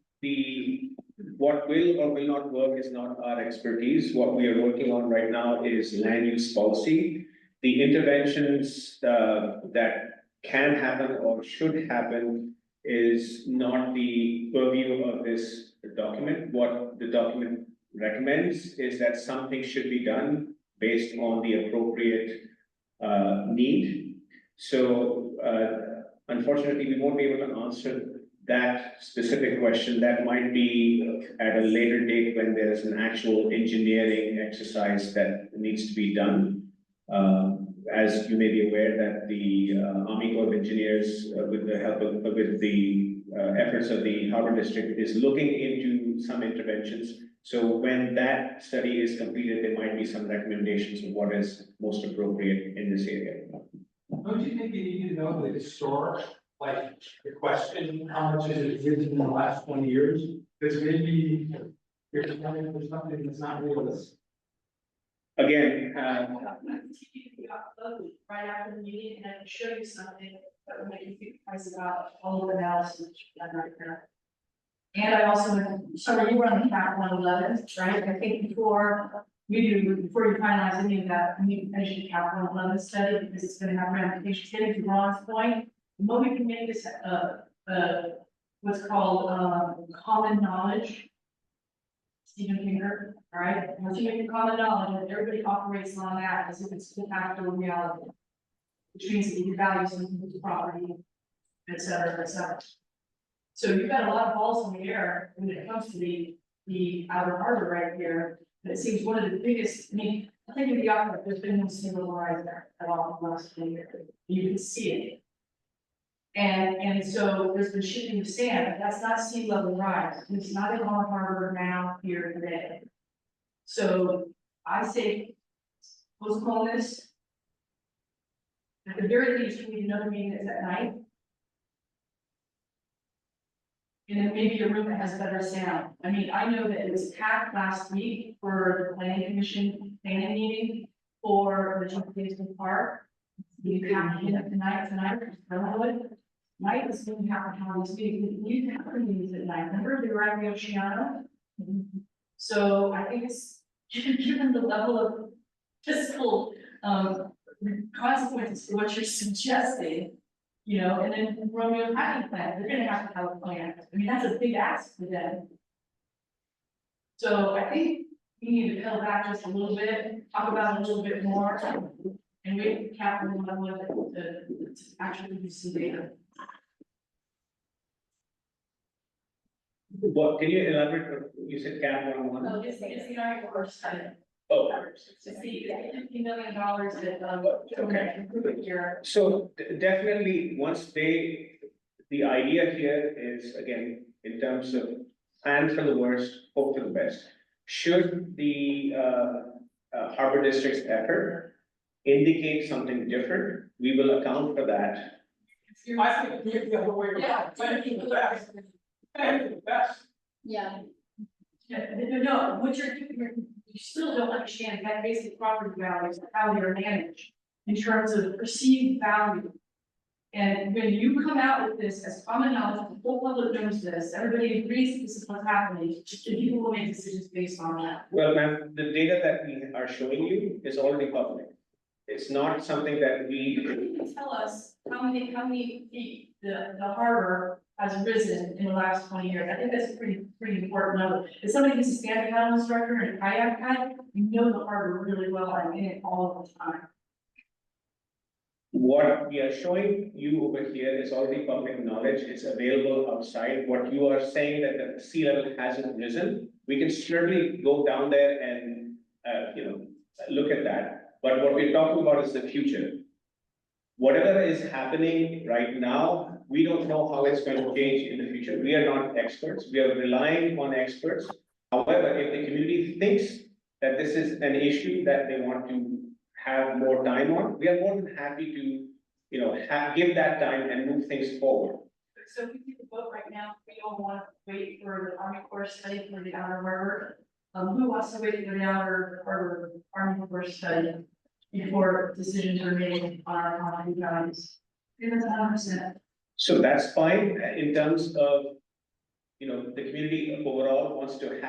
what will or will not work is not our expertise. What we are working on right now is land use policy. The interventions that can happen or should happen is not the purview of this document. What the document recommends is that something should be done based on the appropriate need. So unfortunately, we won't be able to answer that specific question. That might be at a later date when there is an actual engineering exercise that needs to be done. As you may be aware that the Army Corps of Engineers, with the help of, with the efforts of the Harbor District, is looking into some interventions. So when that study is completed, there might be some recommendations of what is most appropriate in this area. Don't you think you need to know the historic, like the question, how much has it risen in the last 20 years? Because maybe you're planning for something that's not realistic. Again, Right after the meeting, and I can show you something that will make you think twice about all of the analysis done right there. And I also, sorry, you were on the cap 111, right? I think before you finalize any of that, you need to finish the cap 111 study because it's going to have ramifications. Getting to Ron's point, the moment we can make this what's called common knowledge. Stephen Finger, all right? Once you make it common knowledge, and everybody operates on that as if it's de facto reality, which means that you can value something with the property, et cetera, et cetera. So you've got a lot of balls in the air when it comes to the outer harbor right here. And it seems one of the biggest, I mean, I think of the opera, there's been no single rise there at all in the last 20 years. You can see it. And so there's been shifting of sand, but that's not sea level rise. It's not in our harbor now here today. So I say postpone this. At the very least, we need another meeting that's at night. And then maybe a room that has better sound. I mean, I know that it was packed last week for the planning commission planning meeting for the Junction Park. You have to get up tonight, Night is going to have to have these meetings. You have to meetings at night. Remember the Grand Oceano? So I think it's given the level of fiscal consequences to what you're suggesting, you know, and then Romeo Patent plan, they're gonna have to have a plan. I mean, that's a big ask for them. So I think we need to pedal back just a little bit, talk about it a little bit more, and wait for capital level to actually do some data. what, can you elaborate, you said cap 111? No, it's the Army Corps study. Oh. To see, $50 million that, Okay. year. So definitely, once the idea here is, again, in terms of plan for the worst, hope for the best. Should the Harbor District's effort indicate something different, we will account for that. I think the other way around. And that's, Yeah. Yeah, no, what you're doing, you still don't understand that basic property values, and how they're managed in terms of perceived value. And when you come out with this as common knowledge, the whole public knows this, everybody agrees that this is what's happening, and people will make decisions based on that. well, ma'am, the data that we are showing you is already public. It's not something that we, Tell us how many feet the harbor has risen in the last 20 years. I think that's a pretty important number. If somebody who's a stand paddle instructor and kayak guide, you know the harbor really well and in it all of the time. what we are showing you over here is already public knowledge. It's available outside. What you are saying that the sea level hasn't risen, we can certainly go down there and, look at that. But what we're talking about is the future. Whatever is happening right now, we don't know how it's going to change in the future. We are not experts. We are relying on experts. However, if the community thinks that this is an issue that they want to have more time on, we are more than happy to, give that time and move things forward. So if we take a vote right now, we don't want to wait for the Army Corps study for the outer harbor. Who wants to wait for the outer harbor Army Corps study before decisions are made on our common values? It is 100%. So that's fine in terms of, the community overall wants to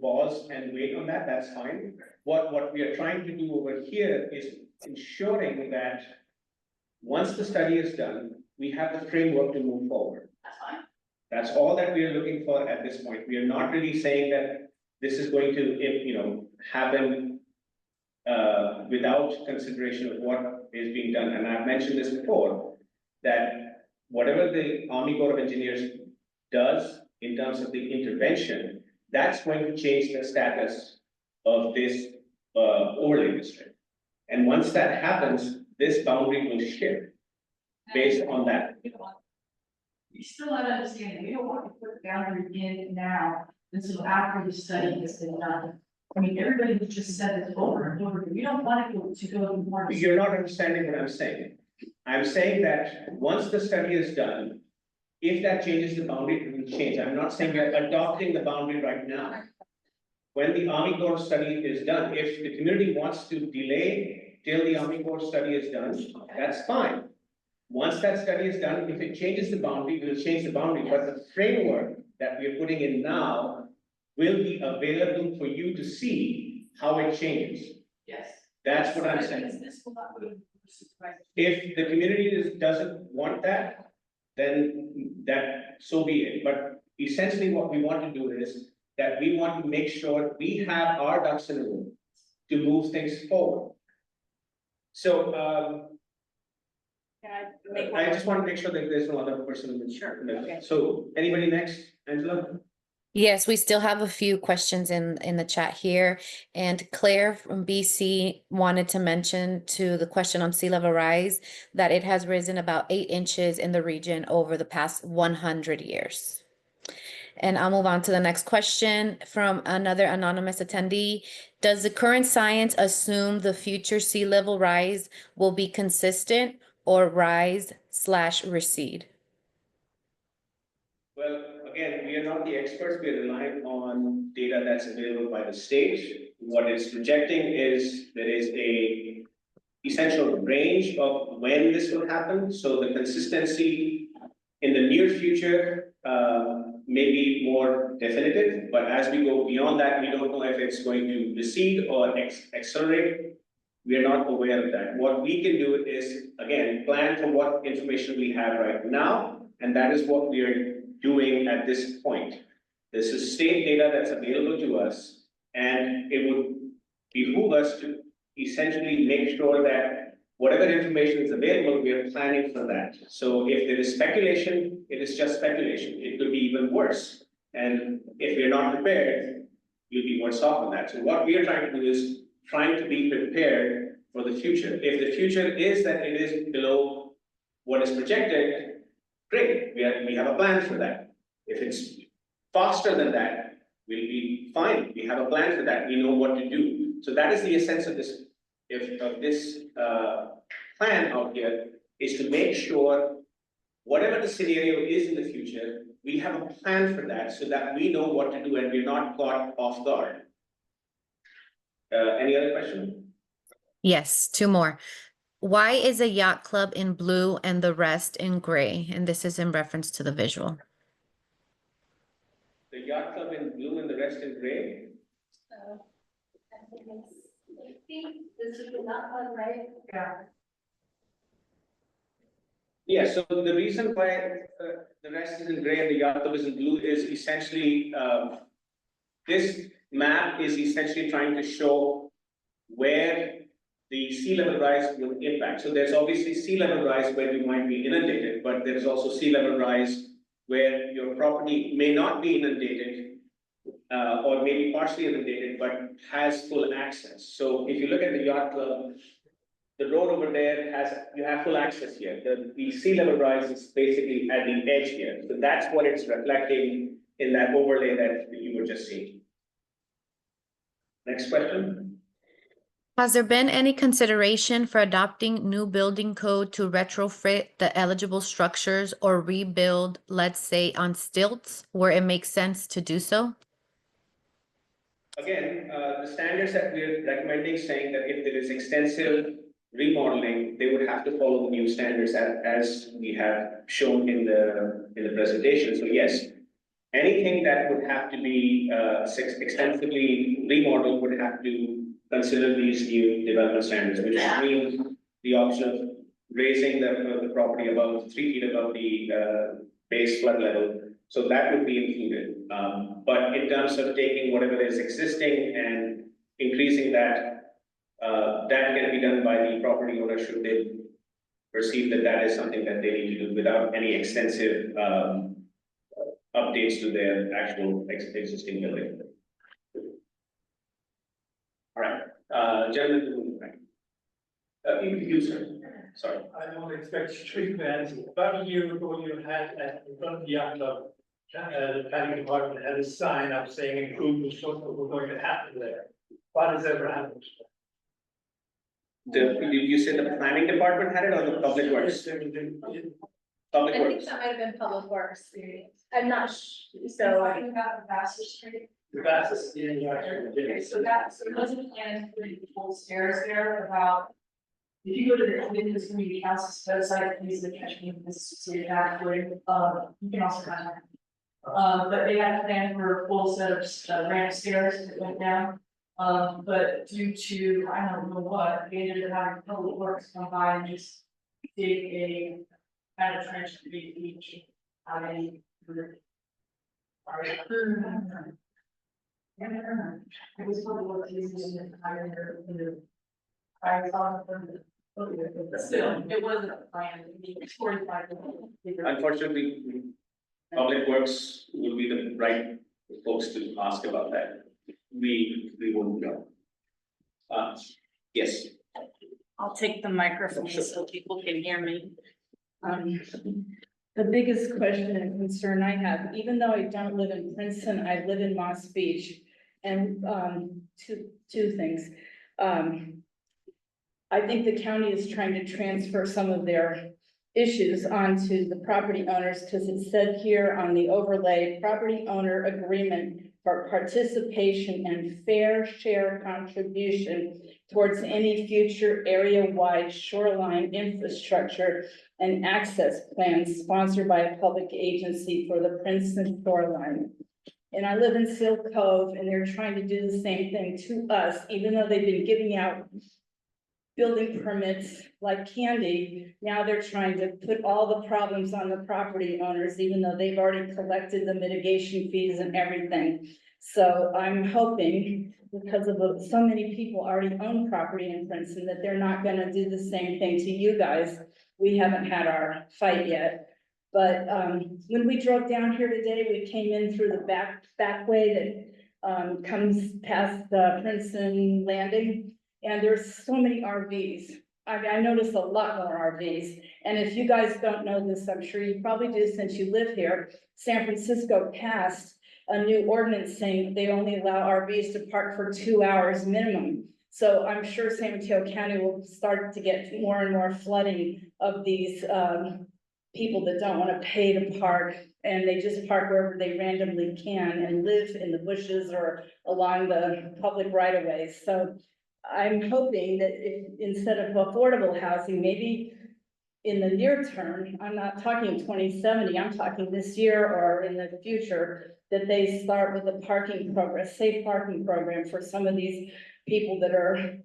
pause and wait on that, that's fine. What we are trying to do over here is ensuring that once the study is done, we have the framework to move forward. That's fine. That's all that we are looking for at this point. We are not really saying that this is going to, happen without consideration of what is being done. And I've mentioned this before, that whatever the Army Corps of Engineers does in terms of the intervention, that's going to change the status of this overlay district. And once that happens, this boundary will shift based on that. You still not understanding, we don't want to put the boundary in now, until after the study has been done. I mean, everybody has just said this over and over, we don't want to go more. You're not understanding what I'm saying. I'm saying that once the study is done, if that changes the boundary, it will change. I'm not saying we're adopting the boundary right now. When the Army Corps study is done, if the community wants to delay till the Army Corps study is done, that's fine. Once that study is done, if it changes the boundary, we'll change the boundary, but the framework that we are putting in now will be available for you to see how it changes. Yes. That's what I'm saying. This will not go to supervisor. If the community doesn't want that, then that, so be it. But essentially what we want to do is that we want to make sure we have our ducks in a row to move things forward. So, Can I make one? I just want to make sure that there's no other person in the. Sure, okay. So, anybody next, Angela? Yes, we still have a few questions in the chat here. And Claire from BC wanted to mention to the question on sea level rise that it has risen about 8 inches in the region over the past 100 years. And I'll move on to the next question from another anonymous attendee. Does the current science assume the future sea level rise will be consistent or rise/recede? Well, again, we are not the experts. We are relying on data that's available by the state. What it's projecting is there is a essential range of when this will happen. So the consistency in the near future may be more definitive, but as we go beyond that, we don't know if it's going to recede or accelerate. We are not aware of that. What we can do is, again, plan for what information we have right now, and that is what we are doing at this point. This is state data that's available to us, and it would behoove us to essentially make sure that whatever information is available, we are planning for that. So if there is speculation, it is just speculation. It could be even worse. And if we're not prepared, you'll be worse off on that. So what we are trying to do is trying to be prepared for the future. If the future is that it is below what is projected, great, we have a plan for that. If it's faster than that, we'll be fine. We have a plan for that. We know what to do. So that is the essence of this, plan out here, is to make sure whatever the scenario is in the future, we have a plan for that so that we know what to do and we're not caught off guard. Any other question? Yes, two more. Why is a yacht club in blue and the rest in gray? And this is in reference to the visual. The yacht club in blue and the rest in gray? This is not one, right? Yeah. Yeah, so the reason why the rest is in gray and the yacht club is in blue is essentially, this map is essentially trying to show where the sea level rise will impact. So there's obviously sea level rise where you might be inundated, but there's also sea level rise where your property may not be inundated, or maybe partially inundated, but has full access. So if you look at the yacht club, the road over there you have full access here. The sea level rise is basically at the edge here. So that's what it's reflecting in that overlay that you were just seeing. Next question. Has there been any consideration for adopting new building code to retrofit the eligible structures or rebuild, let's say, on stilts where it makes sense to do so? Again, the standards that we're recommending saying that if there is extensive remodeling, they would have to follow the new standards as we have shown in the presentation. So yes, anything that would have to be extensively remodeled would have to consider these new development standards, which means the option of raising the property above 3 feet above the base flood level. So that would be included. But in terms of taking whatever is existing and increasing that, that can be done by the property owner should they perceive that that is something that they need to do without any extensive updates to their actual existing building. All right, gentlemen, you, sir. Sorry. I don't expect strict answers. About a year ago, you had at in front of the yacht club, the planning department had a sign up saying improvements were going to happen there. What has ever happened? You said the planning department had it or the public works? Public I think works. that might have been Public Works. I'm not so. Talking about the Vassar Street. The vast, yeah. Okay, so there wasn't a plan to put full stairs there about. If you go to the Indigenous Community Council's website, please catch me in this city way, you can also contact me. But they had a plan for a full set of ramp stairs that went down. But due to, I don't know what, they ended up having Public Works come by and just dig a kind of trench to be each. Sorry. It was Public Works using the I saw it from the. Still, it wasn't a plan, it was 45. Unfortunately, public works will be the right folks to ask about that. We wouldn't know. Yes. I'll take the microphone so people can hear me. The biggest question and concern I have, even though I don't live in Princeton, I live in Moss Beach. And two things. I think the county is trying to transfer some of their issues onto the property owners, because it said here on the overlay, property owner agreement for participation and fair share contribution towards any future area-wide shoreline infrastructure and access plans sponsored by a public agency for the Princeton shoreline. And I live in Seal Cove, and they're trying to do the same thing to us, even though they've been giving out building permits like candy. Now they're trying to put all the problems on the property owners, even though they've already collected the mitigation fees and everything. So I'm hoping, because of so many people already own property in Princeton, that they're not gonna do the same thing to you guys. We haven't had our fight yet. But when we drove down here today, we came in through the back way that comes past the Princeton landing. And there's so many RVs. I noticed a lot more RVs. And if you guys don't know this, I'm sure you probably do since you live here. San Francisco passed a new ordinance saying they only allow RVs to park for 2 hours minimum. So I'm sure San Mateo County will start to get more and more flooding of these people that don't want to pay to park, and they just park wherever they randomly can and live in the bushes or along the public right of ways. So I'm hoping that if, instead of affordable housing, maybe in the near term, I'm not talking 2070, I'm talking this year or in the future, that they start with a parking program, safe parking program for some of these people that are,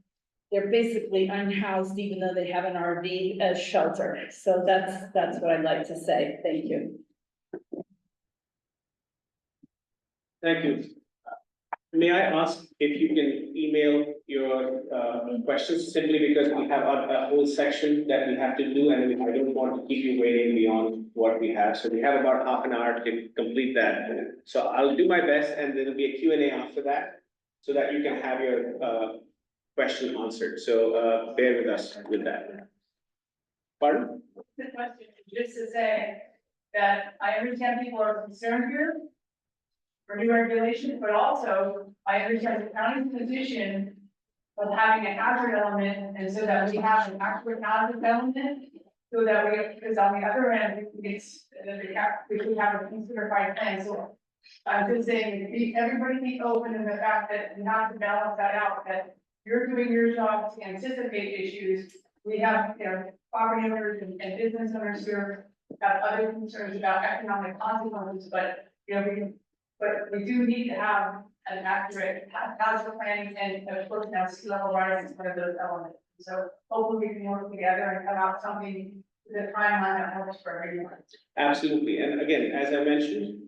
they're basically unhoused, even though they have an RV as shelter. So that's what I'd like to say. Thank you. Thank you. May I ask if you can email your questions, simply because we have a whole section that we have to do, and I don't want to keep you waiting beyond what we have. So we have about half an hour to complete that. So I'll do my best, and there'll be a Q&A after that, so that you can have your question answered. So bear with us with that. Pardon? The question is just to say that I understand people are concerned here for new regulations, but also I understand the county's position of having a hazard element, and so that we have an accurate hazard element, so that we, because on the other end, it's, we should have a considered plan, so I'm just saying, everybody be open in the fact that we have to balance that out, that you're doing your job to anticipate issues. We have, property owners and business owners here have other concerns about economic consequences, but, we do need to have an accurate hazard planning and of course now sea level rise is one of those elements. So hopefully we can work together and come out something with a timeline that helps for everyone. Absolutely. And again, as I mentioned,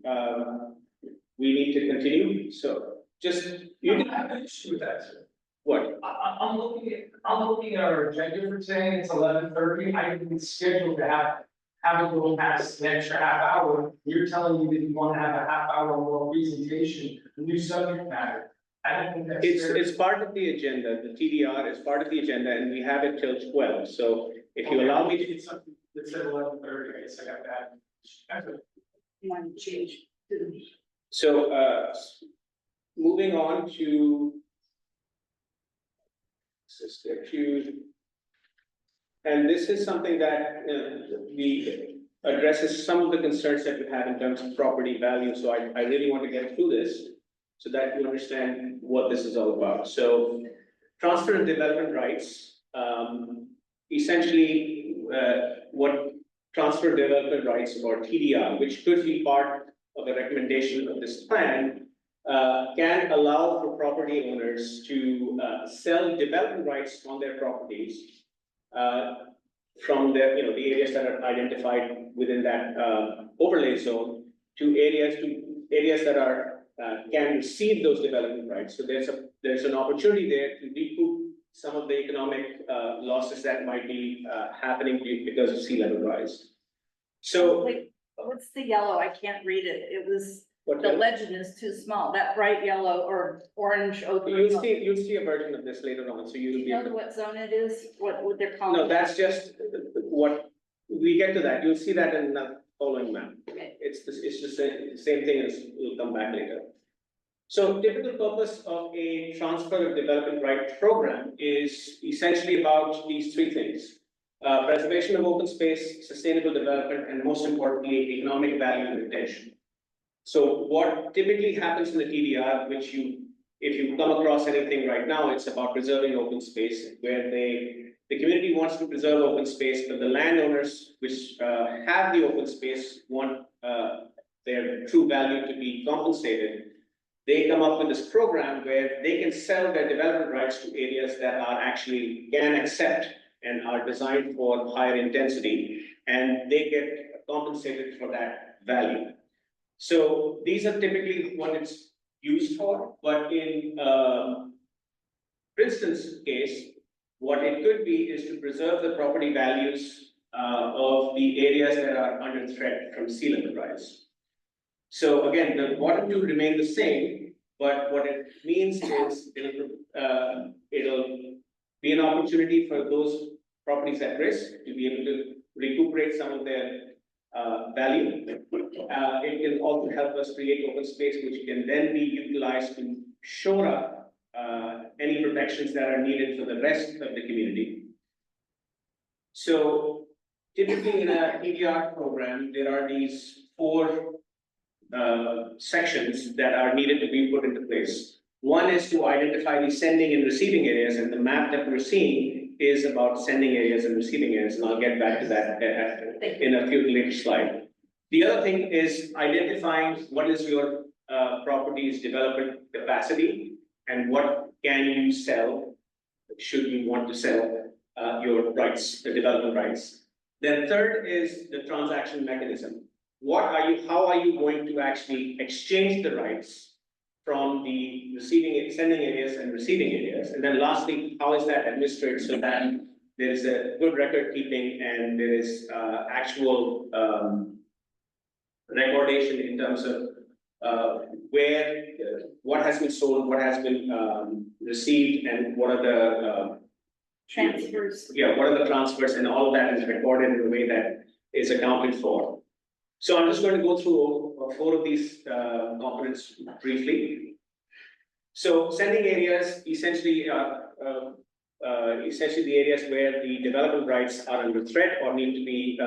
we need to continue. So just, you I can, have an issue with that, sir. what? I'm looking at our agenda for today, it's 11:30, I didn't schedule to have it go past an extra half hour. You're telling me that you want to have a half hour more presentation, a new subject matter. I don't think that's fair. It's part of the agenda. The TDR is part of the agenda, and we have it till 12. So if you allow me to. It's something that said 11:30, I guess I got that. That's it. You want to change? So, moving on to. And this is something that we addresses some of the concerns that we have in terms of property value. So I really want to get through this so that you understand what this is all about. So transfer of development rights, essentially what transfer of development rights or TDR, which could be part of the recommendation of this plan, can allow for property owners to sell development rights on their properties from the areas that are identified within that overlay zone to areas that are can receive those development rights. So there's an opportunity there to recoup some of the economic losses that might be happening because of sea level rise. So Wait, what's the yellow? I can't read it. It was, what the legend is too small, that bright yellow or orange. you'll see a version of this later on, so you'll You be know able to. what zone it is? What they're calling? No, that's just what, we get to that, you'll see that in the following map. Okay. It's the same thing as, we'll come back later. So typical purpose of a transfer of development right program is essentially about these three things. Preservation of open space, sustainable development, and most importantly, economic value and retention. So what typically happens in the TDR, if you come across anything right now, it's about preserving open space, where the community wants to preserve open space, but the landowners which have the open space want their true value to be compensated. They come up with this program where they can sell their development rights to areas that are actually can accept and are designed for higher intensity, and they get compensated for that value. So these are typically what it's used for, but in Princeton's case, what it could be is to preserve the property values of the areas that are under threat from sea level rise. So again, the bottom two remain the same, but what it means is it'll be an opportunity for those properties at risk to be able to recuperate some of their value. It can also help us create open space, which can then be utilized to shore up any protections that are needed for the rest of the community. So typically in a TDR program, there are these four sections that are needed to be put into place. One is to identify the sending and receiving areas, and the map that we're seeing is about sending areas and receiving areas, and I'll get back to that in a few later slide. The other thing is identifying what is your property's development capacity and what can you sell, should you want to sell your rights, the development rights. Then third is the transaction mechanism. How are you going to actually exchange the rights from the sending areas and receiving areas? And then lastly, how is that administered so that there is a good record keeping and there is actual recordation in terms of where, what has been sold, what has been received, and what are the Transfers. yeah, what are the transfers, and all of that is recorded in a way that is accounted for. So I'm just going to go through four of these components briefly. So sending areas essentially essentially the areas where the development rights are under threat or need to be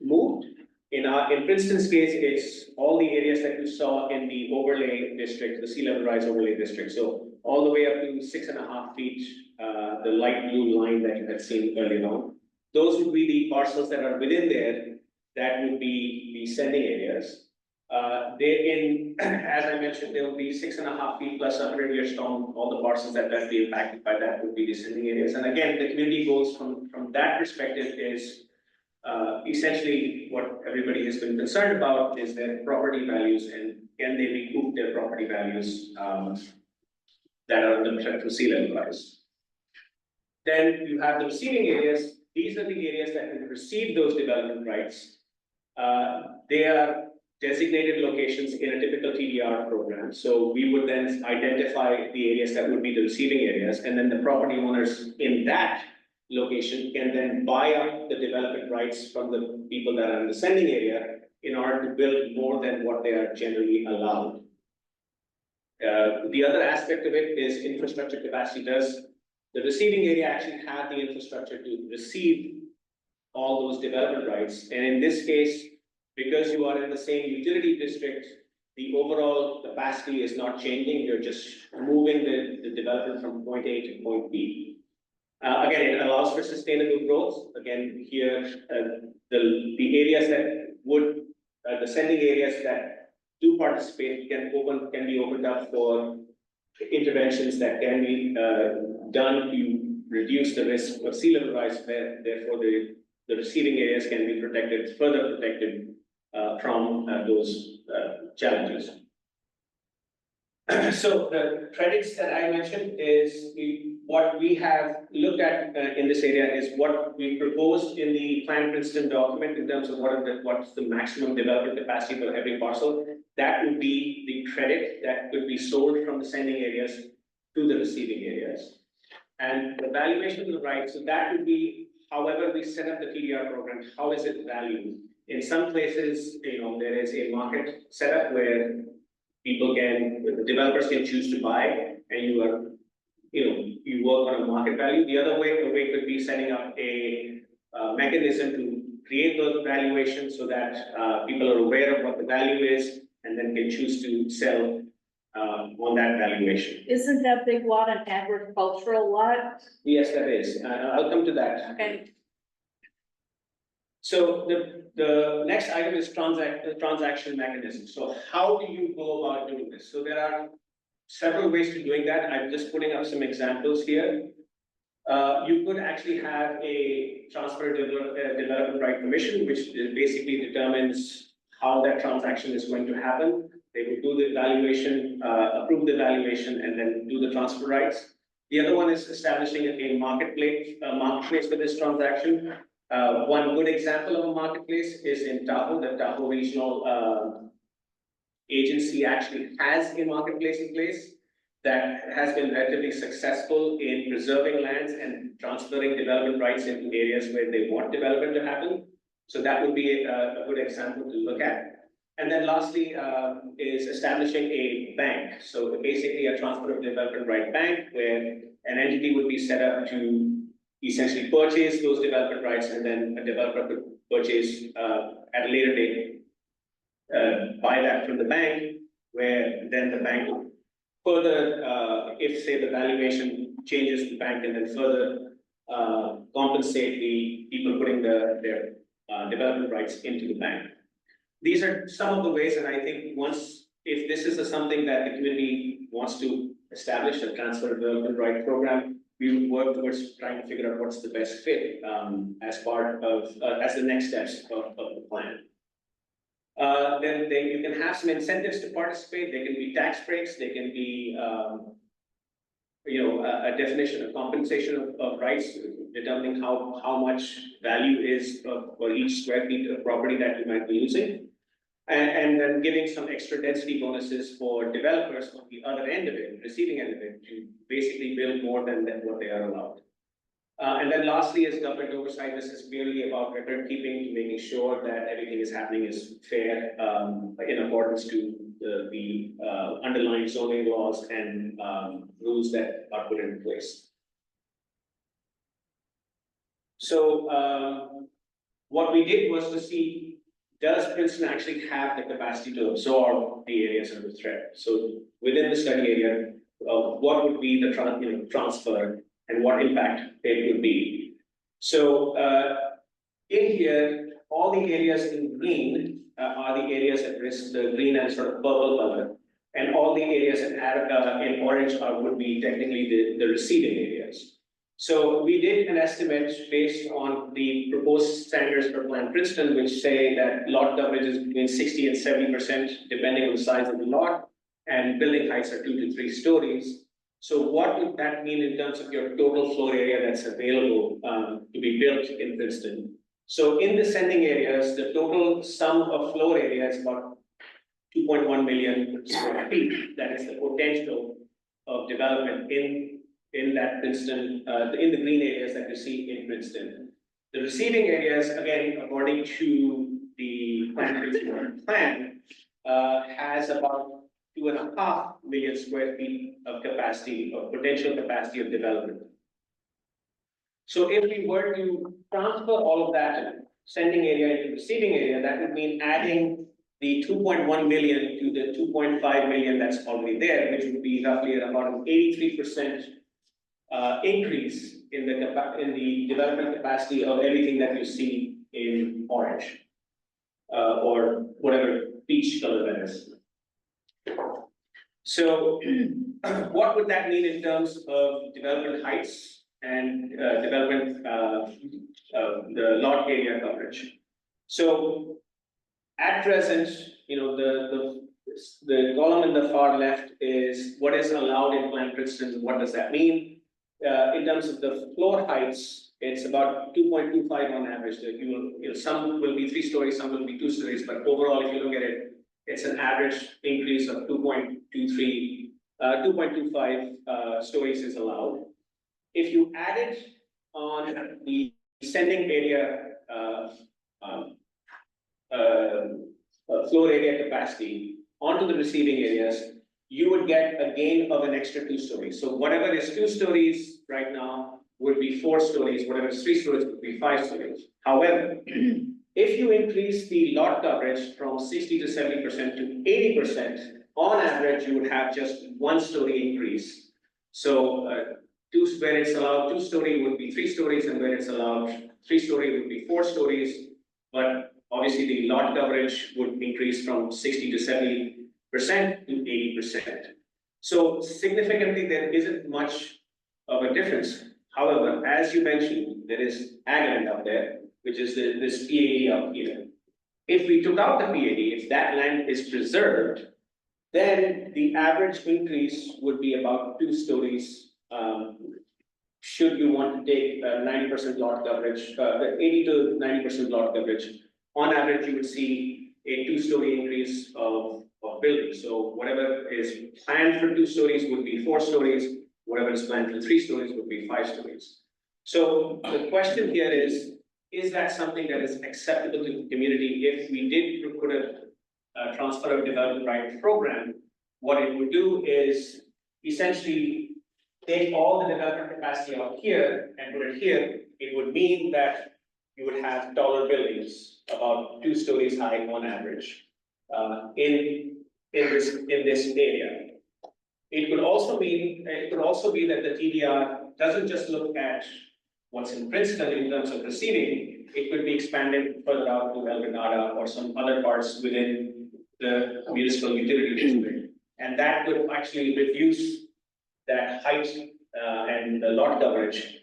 moved. In Princeton's case, it's all the areas that you saw in the overlay district, the sea level rise overlay district. So all the way up to 6.5 feet, the light blue line that you had seen earlier on. Those would be the parcels that are within there. That would be the sending areas. As I mentioned, there will be 6.5 feet plus 100-year storm. All the parcels that will be impacted by that would be the sending areas. And again, the community goals from that perspective is essentially what everybody has been concerned about is their property values and can they recoup their property values that are under threat from sea level rise. Then you have the receiving areas. These are the areas that will receive those development rights. They are designated locations in a typical TDR program. So we would then identify the areas that would be the receiving areas, and then the property owners in that location can then buy up the development rights from the people that are in the sending area in order to build more than what they are generally allowed. The other aspect of it is infrastructure capacity. Does the receiving area actually have the infrastructure to receive all those development rights? And in this case, because you are in the same utility district, the overall capacity is not changing. You're just moving the development from point A to point B. Again, it allows for sustainable growth. Again, here, the areas that would, the sending areas that do participate can be opened up for interventions that can be done to reduce the risk of sea level rise. Therefore, the receiving areas can be protected, further protected from those challenges. So the credits that I mentioned is what we have looked at in this area is what we proposed in the Plan Princeton document in terms of what's the maximum development capacity for every parcel. That would be the credit that could be sold from the sending areas to the receiving areas. And the valuation of the right, so that would be however we set up the TDR program, how is it valued? In some places, there is a market setup where the developers can choose to buy, and you work on a market value. The other way could be setting up a mechanism to create those valuations so that people are aware of what the value is, and then can choose to sell on that valuation. Isn't that big lot an agricultural lot? Yes, that is. I'll come to that. Okay. So the next item is transaction mechanism. So how do you go about doing this? So there are several ways to doing that. I'm just putting up some examples here. You could actually have a transfer development right commission, which basically determines how that transaction is going to happen. They will do the valuation, approve the valuation, and then do the transfer rights. The other one is establishing a marketplace for this transaction. One good example of a marketplace is in Tahoe. The Tahoe Regional Agency actually has a marketplace in place that has been relatively successful in preserving lands and transferring development rights into areas where they want development to happen. So that would be a good example to look at. And then lastly is establishing a bank. So basically a transfer of development right bank where an entity would be set up to essentially purchase those development rights, and then a developer could purchase at a later date, buy that from the bank, where then the bank would further, if say the valuation changes, the bank can then further compensate the people putting their development rights into the bank. These are some of the ways, and I think if this is something that the community wants to establish, a transfer development right program, we will work towards trying to figure out what's the best fit as part of, as the next steps of the plan. Then you can have some incentives to participate. They can be tax breaks, they can be, a definition of compensation of rights, determining how much value is for each square feet of property that you might be using. And then giving some extra density bonuses for developers on the other end of it, receiving end of it, to basically build more than what they are allowed. And then lastly is government oversight. This is merely about record keeping, to making sure that everything is happening is fair, in accordance to the underlying zoning laws and rules that are put in place. So what we did was to see, does Princeton actually have the capacity to absorb the areas under threat? So within the study area, what would be the transfer and what impact it would be? So in here, all the areas in green are the areas at risk, the green and sort of purple color, and all the areas in orange would be technically the receiving areas. So we did an estimate based on the proposed standards for Plan Princeton, which say that lot coverage is between 60 and 70%, depending on the size of the lot, and building heights are 2 to 3 stories. So what would that mean in terms of your total floor area that's available to be built in Princeton? So in the sending areas, the total sum of floor area is about 2.1 million square feet. That is the potential of development in that Princeton, in the green areas that you see in Princeton. The receiving areas, again, according to the plan, has about 2.5 million square feet of capacity, of potential capacity of development. So if we were to transfer all of that sending area into receiving area, that would mean adding the 2.1 million to the 2.5 million that's already there, which would be roughly about an 83% increase in the development capacity of everything that you see in orange, or whatever peach color that is. So what would that mean in terms of development heights and development, the lot area coverage? So at present, the column in the far left is what is allowed in Plan Princeton. What does that mean? In terms of the floor heights, it's about 2.25 on average. Some will be 3 stories, some will be 2 stories, but overall, if you look at it, it's an average increase of 2.25 stories is allowed. If you added on the sending area floor area capacity onto the receiving areas, you would get a gain of an extra 2 stories. So whatever is 2 stories right now would be 4 stories, whatever is 3 stories would be 5 stories. However, if you increase the lot coverage from 60 to 70% to 80%, on average, you would have just 1 story increase. So where it's allowed 2 story would be 3 stories, and where it's allowed 3 story would be 4 stories. But obviously the lot coverage would increase from 60 to 70% to 80%. So significantly, there isn't much of a difference. However, as you mentioned, there is ag land up there, which is this PAD up here. If we took out the PAD, if that land is preserved, then the average increase would be about 2 stories. Should you want to take 90% lot coverage, 80 to 90% lot coverage, on average, you would see a 2-story increase of building. So whatever is planned for 2 stories would be 4 stories. Whatever is planned for 3 stories would be 5 stories. So the question here is that something that is acceptable to the community? If we did put a transfer of development right program, what it would do is essentially take all the development capacity out here and put it here, it would mean that you would have taller buildings, about 2 stories high on average, in this area. It could also be that the TDR doesn't just look at what's in Princeton in terms of receiving, it could be expanded further out to El Granada or some other parts within the municipal utility district. And that would actually reduce that height and the lot coverage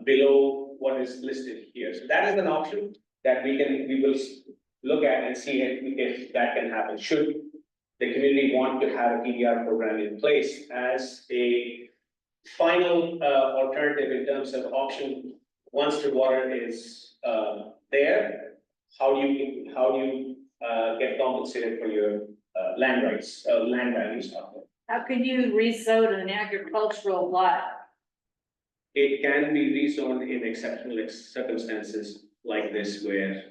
below what is listed here. So that is an option that we will look at and see if that can happen. Should the community want to have a TDR program in place as a final alternative in terms of option, once the water is there, how do you get compensated for your land rights, land values out there? How can you rezone an agricultural lot? It can be rezoned in exceptional circumstances like this where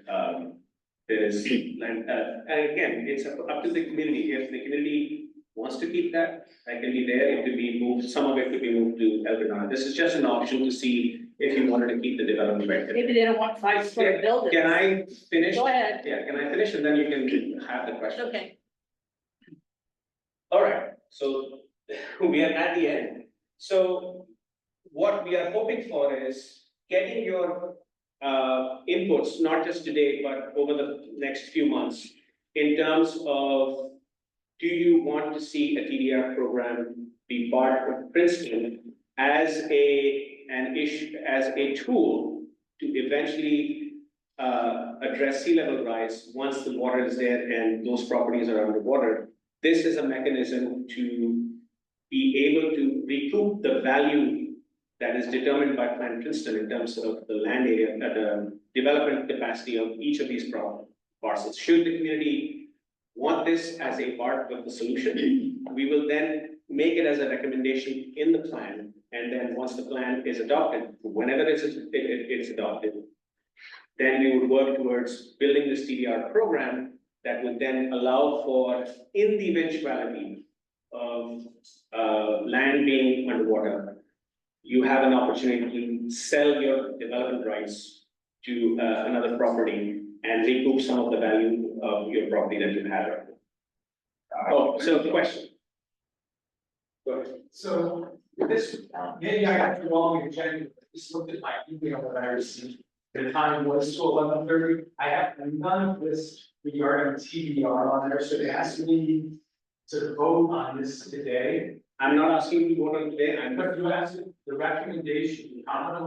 there is land, and again, it's up to the community. If the community wants to keep that, that can be there. It could be moved, some of it could be moved to El Granada. This is just an option to see if you wanted to keep the development right there. Maybe they don't want 5-story buildings. Can I finish? Go ahead. Yeah, can I finish and then you can have the question? Okay. All right, so we are at the end. So what we are hoping for is getting your inputs, not just today, but over the next few months, in terms of, do you want to see a TDR program be part of Princeton as as a tool to eventually address sea level rise once the water is there and those properties are underwater? This is a mechanism to be able to recoup the value that is determined by Plan Princeton in terms of the land area, the development capacity of each of these parcels. Should the community want this as a part of the solution, we will then make it as a recommendation in the plan. And then once the plan is adopted, whenever it's adopted, then we would work towards building this TDR program that would then allow for, in the eventuality of land being underwater, you have an opportunity to sell your development rights to another property and recoup some of the value of your property that you have. Oh, so question. Go ahead. So this, maybe I got the wrong agenda, just looked at my email that I received. The time was to 11:30. I have none of this regarding TDR on there, so it has me to vote on this today. I'm not asking you to vote on today, But you asked the recommendation, the comment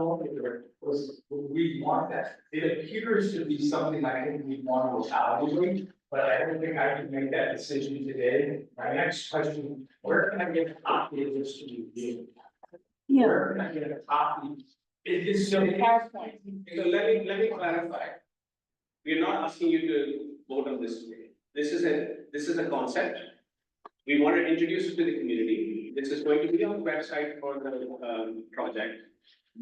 was, we want that. It appears to be something I think we want to evaluate, but I don't think I can make that decision today. My next question, where can I get a copy of this to review? Where can I get a copy? It is so. PowerPoint. So let me clarify. We are not asking you to vote on this today. This is a concept. We want to introduce it to the community. This is going to be on the website for the project.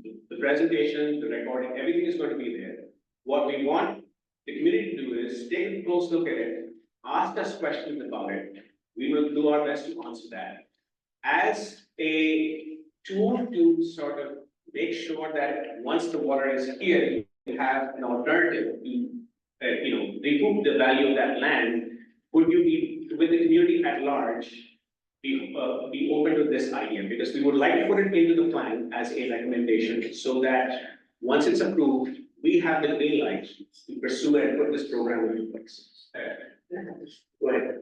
The presentation, the recording, everything is going to be there. What we want the community to do is take a close look at it, ask us questions about it. We will do our best to answer that. As a tool to sort of make sure that once the water is here, you have an alternative to, recoup the value of that land. Would you be, with the community at large, be open to this idea? Because we would like to put it into the plan as a recommendation so that once it's approved, we have the green light to pursue and put this program into place. Go ahead.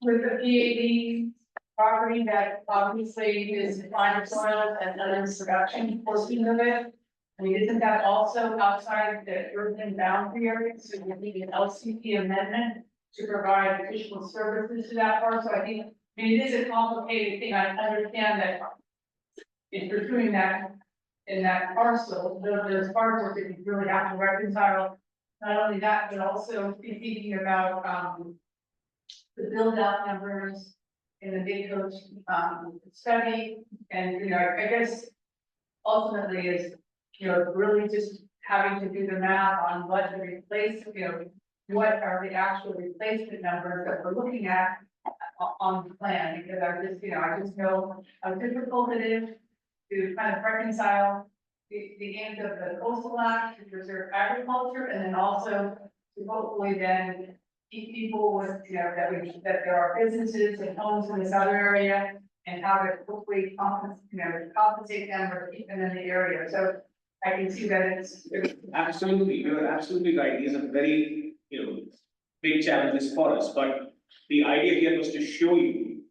With the PAD property that obviously is finer soil and other production portion of it. I mean, isn't that also outside the urban boundary area? So you need an LCP amendment to provide additional services to that parcel. I think, I mean, it is a complicated thing. I understand that if you're doing that in that parcel, there's parcels that you really have to reconcile. Not only that, but also be thinking about the build out numbers in the big coach study. And, I guess ultimately is, really just having to do the math on what to replace, what are the actual replacement numbers that we're looking at, on the plan, because I just know how difficult it is to kind of reconcile the end of the coastal act to preserve agriculture, and then also to hopefully then keep people with, that there are businesses and homes in this other area, and how to hopefully compensate them or keep them in the area, so I can see that it's. Absolutely, you're absolutely right. These are very, big challenges for us, but the idea here was to show you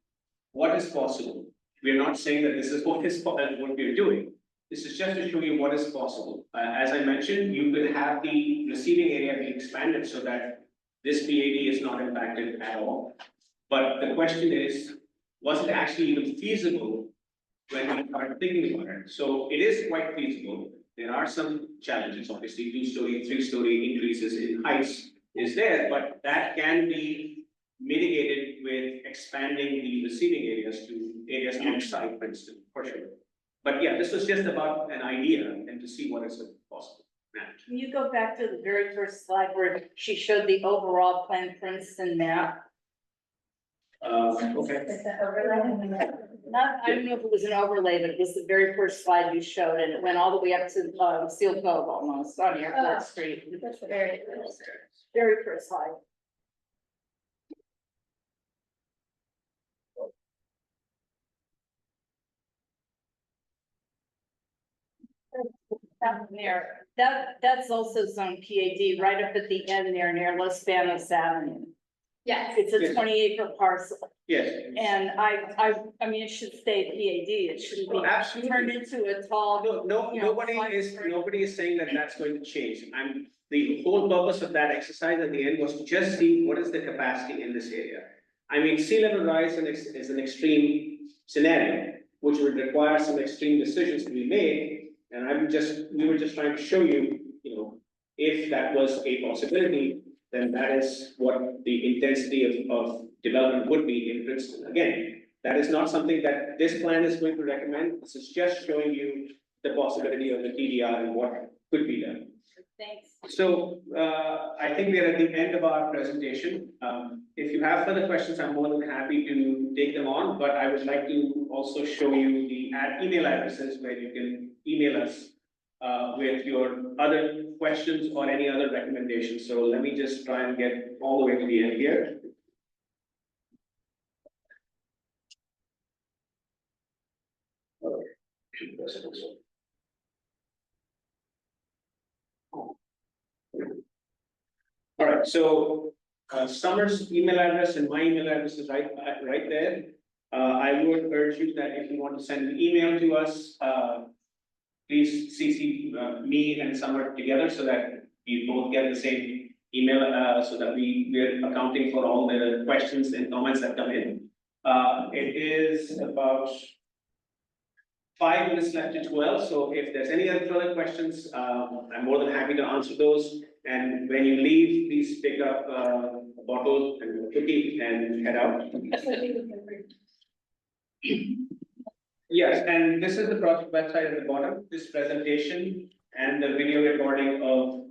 what is possible. We are not saying that this is what we are doing. This is just to show you what is possible. As I mentioned, you could have the receiving area be expanded so that this PAD is not impacted at all. But the question is, was it actually even feasible when we started thinking about it? So it is quite feasible. There are some challenges, obviously, 2-story, 3-story increases in heights is there, but that can be mitigated with expanding the receiving areas to areas outside Princeton, for sure. But yeah, this was just about an idea and to see what is possible. Can you go back to the very first slide where she showed the overall Plan Princeton map? Okay. Is that overlay? Not, I don't know if it was an overlay, but it was the very first slide you showed, and it went all the way up to, Seal Cove almost, on Airport Street. That's the very. Very first slide. Down there, that's also zone PAD, right up at the end there near Los Banos Avenue. Yes. It's a Yes. 20-acre parcel, Yes. and I mean, it should stay PAD, it shouldn't Oh, be absolutely. turned into a tall. Nobody is saying that that's going to change. The whole purpose of that exercise at the end was to just see what is the capacity in this area. I mean, sea level rise is an extreme scenario, which would require some extreme decisions to be made. And we were just trying to show you, if that was a possibility, then that is what the intensity of development would be in Princeton. Again, that is not something that this plan is going to recommend. This is just showing you the possibility of the TDR and what could be done. Thanks. So, I think we are at the end of our presentation. If you have further questions, I'm more than happy to take them on, but I would like to also show you the email addresses where you can email us with your other questions or any other recommendations. So let me just try and get all the way to the end here. All right, so Summer's email address and my email address is right there. I would urge you that if you want to send an email to us, please CC me and Summer together so that we both get the same email, so that we're accounting for all the questions and comments that come in. It is about 5 minutes left to 12, so if there's any other further questions, I'm more than happy to answer those. And when you leave, please pick up a bottle and a cookie and head out. Yes, and this is the project website at the bottom. This presentation and the video recording of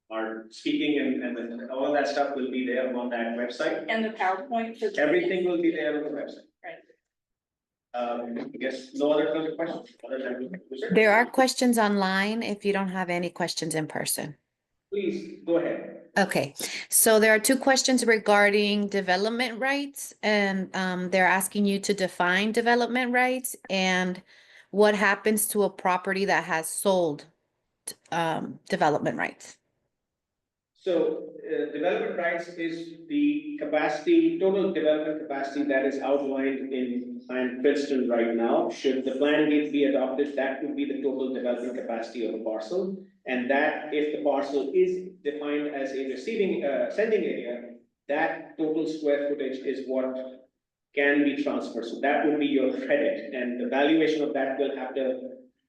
our speaking and all of that stuff will be there on that website. And the PowerPoint for. Everything will be there on the website. Right. I guess no other further questions? There are questions online if you don't have any questions in person. Please, go ahead. Okay, so there are 2 questions regarding development rights, and they're asking you to define development rights and what happens to a property that has sold development rights. So, development rights is the capacity, total development capacity that is outlined in Plan Princeton right now. Should the plan be adopted, that would be the total development capacity of a parcel. And that, if the parcel is defined as a receiving, sending area, that total square footage is what can be transferred. So that would be your credit, and the valuation of that will have to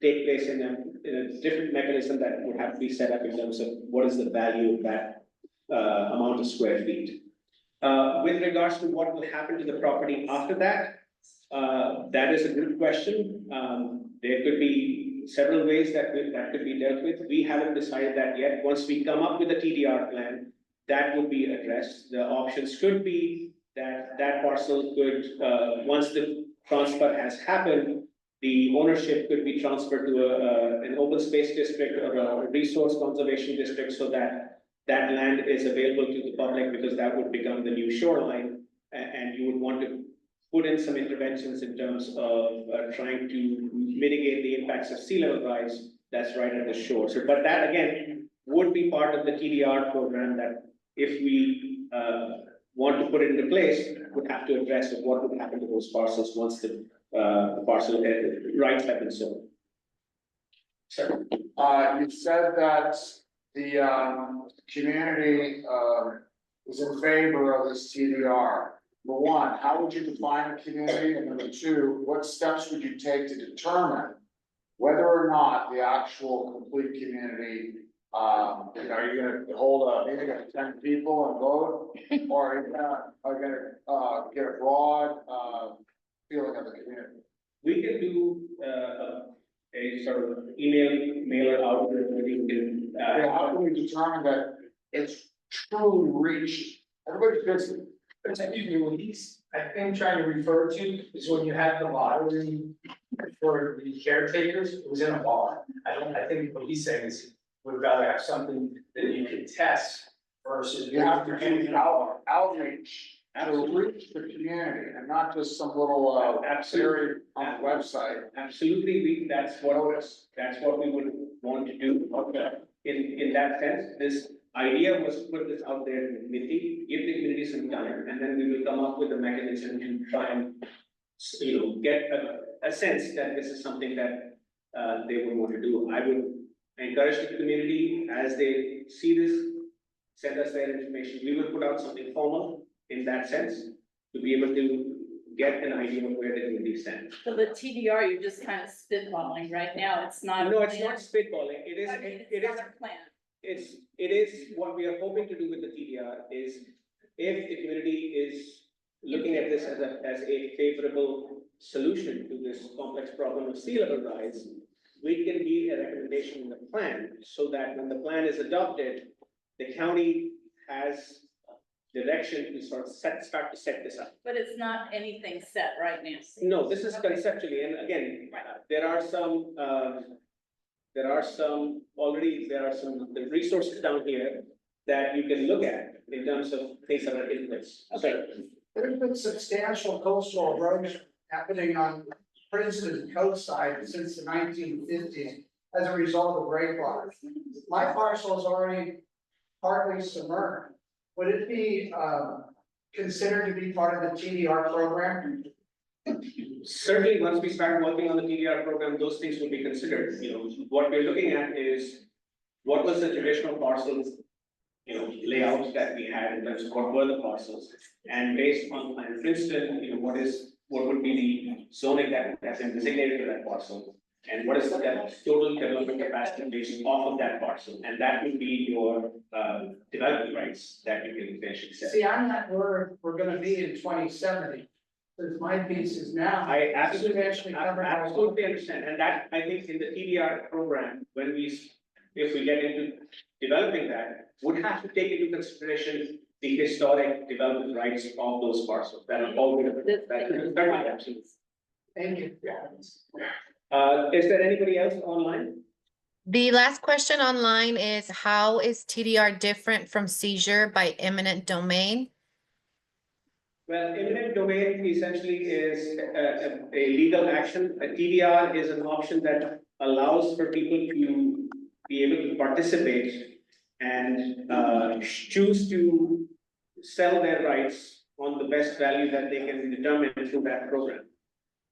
take place in a different mechanism that would have to be set up in terms of what is the value of that amount of square feet. With regards to what will happen to the property after that, that is a good question. There could be several ways that could be dealt with. We haven't decided that yet. Once we come up with a TDR plan, that would be addressed. The options could be that that parcel could, once the transfer has happened, the ownership could be transferred to an open space district or a resource conservation district, so that that land is available to the public, because that would become the new shoreline. And you would want to put in some interventions in terms of trying to mitigate the impacts of sea level rise that's right at the shore. So, but that again would be part of the TDR program, that if we want to put it into place, would have to address what would happen to those parcels once the parcel rights have been sold. Sir, You said that the community is in favor of this TDR. Number one, how would you define a community? And number two, what steps would you take to determine whether or not the actual complete community, you're gonna hold a meeting of 10 people and vote, or are you gonna get a broad feeling of the community? we can do a sort of mailer out where you can. How can we determine that it's truly reached? Everybody's busy. But technically, what he's, I think, trying to refer to is when you had the lottery for the caretakers, it was in a bar. I think what he's saying is, we'd rather have something that you can test versus. You have to do outreach to reach the community and not just some little Absolutely. on the website. Absolutely, that's what we would want to do. Okay. In that sense, this idea was to put this out there in the community, give the community some time, and then we will come up with a mechanism to try and, get a sense that this is something that they would want to do. I would encourage the community, as they see this, send us their information. We will put out something formal in that sense, to be able to get an idea of where they will be sent. So the TDR, you're just kind of spitballing right now, it's not. No, it's not spitballing, it is, I mean, it it's is. not a plan. It is, what we are hoping to do with the TDR is, if the community is looking at this as a favorable solution to this complex problem of sea level rise, we can be a recommendation in the plan, so that when the plan is adopted, the county has direction to start to set this up. But it's not anything set right now. No, this is conceptually, and again, there are some the resources down here that you can look at in terms of things that are in place. Okay. There's been substantial coastal erosion happening on Princeton coastside since the 1950s as a result of breakwaters. My parcel is already partly submerged. Would it be considered to be part of the TDR program? Certainly, once we start working on the TDR program, those things will be considered. What we're looking at is, what was the traditional parcels, layouts that we had in terms of what were the parcels, and based on Princeton, what would be the zoning that has been designated for that parcel, and what is the total development capacity based off of that parcel, and that will be your development rights that you can eventually set. See, I'm not where we're gonna be in 2070. Since my piece is now. I absolutely, Eventually covered. absolutely understand, and that, I think, in the TDR program, if we get into developing that, would have to take into consideration the historic development rights of those parcels that are already. Absolutely. Thank you. Is there anybody else online? The last question online is, how is TDR different from seizure by eminent domain? Well, eminent domain essentially is a legal action. A TDR is an option that allows for people to be able to participate and choose to sell their rights on the best value that they can determine through that program.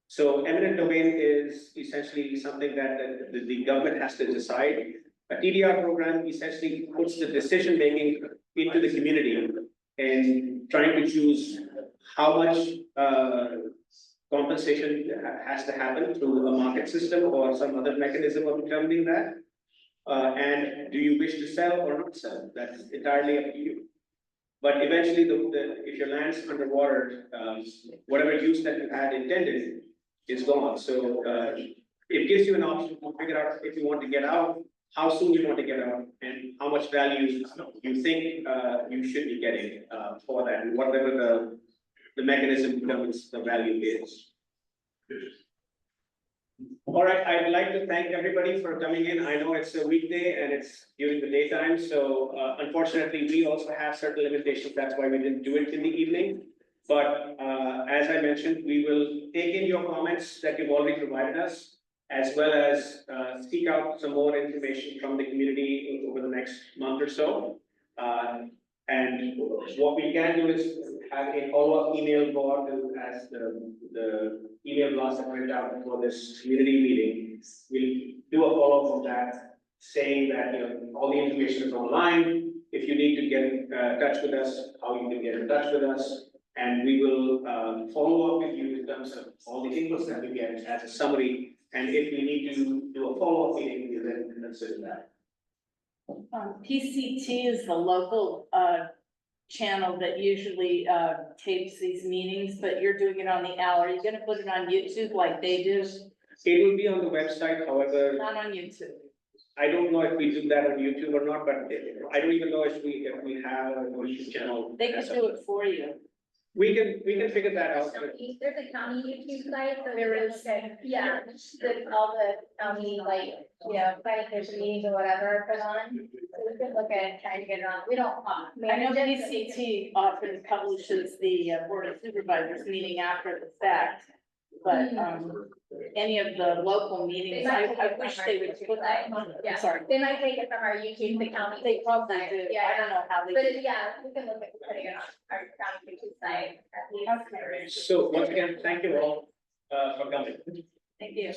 So eminent domain is essentially something that the government has to decide. A TDR program essentially puts the decision making into the community and trying to choose how much compensation has to happen through a market system or some other mechanism of determining that. And do you wish to sell or not sell? That's entirely up to you. But eventually, if your land's underwater, whatever use that you had intended is gone. So it gives you an option to figure out if you want to get out, how soon you want to get out, and how much value you think you should be getting for that, and whatever the mechanism determines the value is. All right, I'd like to thank everybody for coming in. I know it's a weekday and it's during the daytime, so unfortunately, we also have certain limitations. That's why we didn't do it in the evening. But as I mentioned, we will take in your comments that you've already provided us, as well as seek out some more information from the community over the next month or so. And what we can do is have a follow-up email board as the email blast that went out for this community meeting. We'll do a follow-up on that, saying that, all the information is online. If you need to get in touch with us, how you can get in touch with us. And we will follow up with you in terms of all the inputs that we get as a summary. And if we need to do a follow-up meeting, we then consider that. PCT is the local channel that usually tapes these meetings, but you're doing it on the owl. Are you gonna put it on YouTube like they do? It will be on the website, however, Not on YouTube. I don't know if we do that on YouTube or not, but I don't even know if we have a YouTube channel. They could do it for you. We can figure that out. There's a county YouTube site, so There there is. is, yeah, that all the county, like, planning commission meetings or whatever put on. So we could look at trying to get it on, we don't I know manage it. but we can- PCT often publishes the Board of Supervisors meeting after the fact. But any of the local meetings, I wish they would put that. Yeah. Sorry. They might take it from our YouTube, the county. They probably site. do. Yeah, I don't know how they. but do. yeah, we can look at putting it on our county YouTube site at least. Okay. So once again, thank you all for coming. Thank you.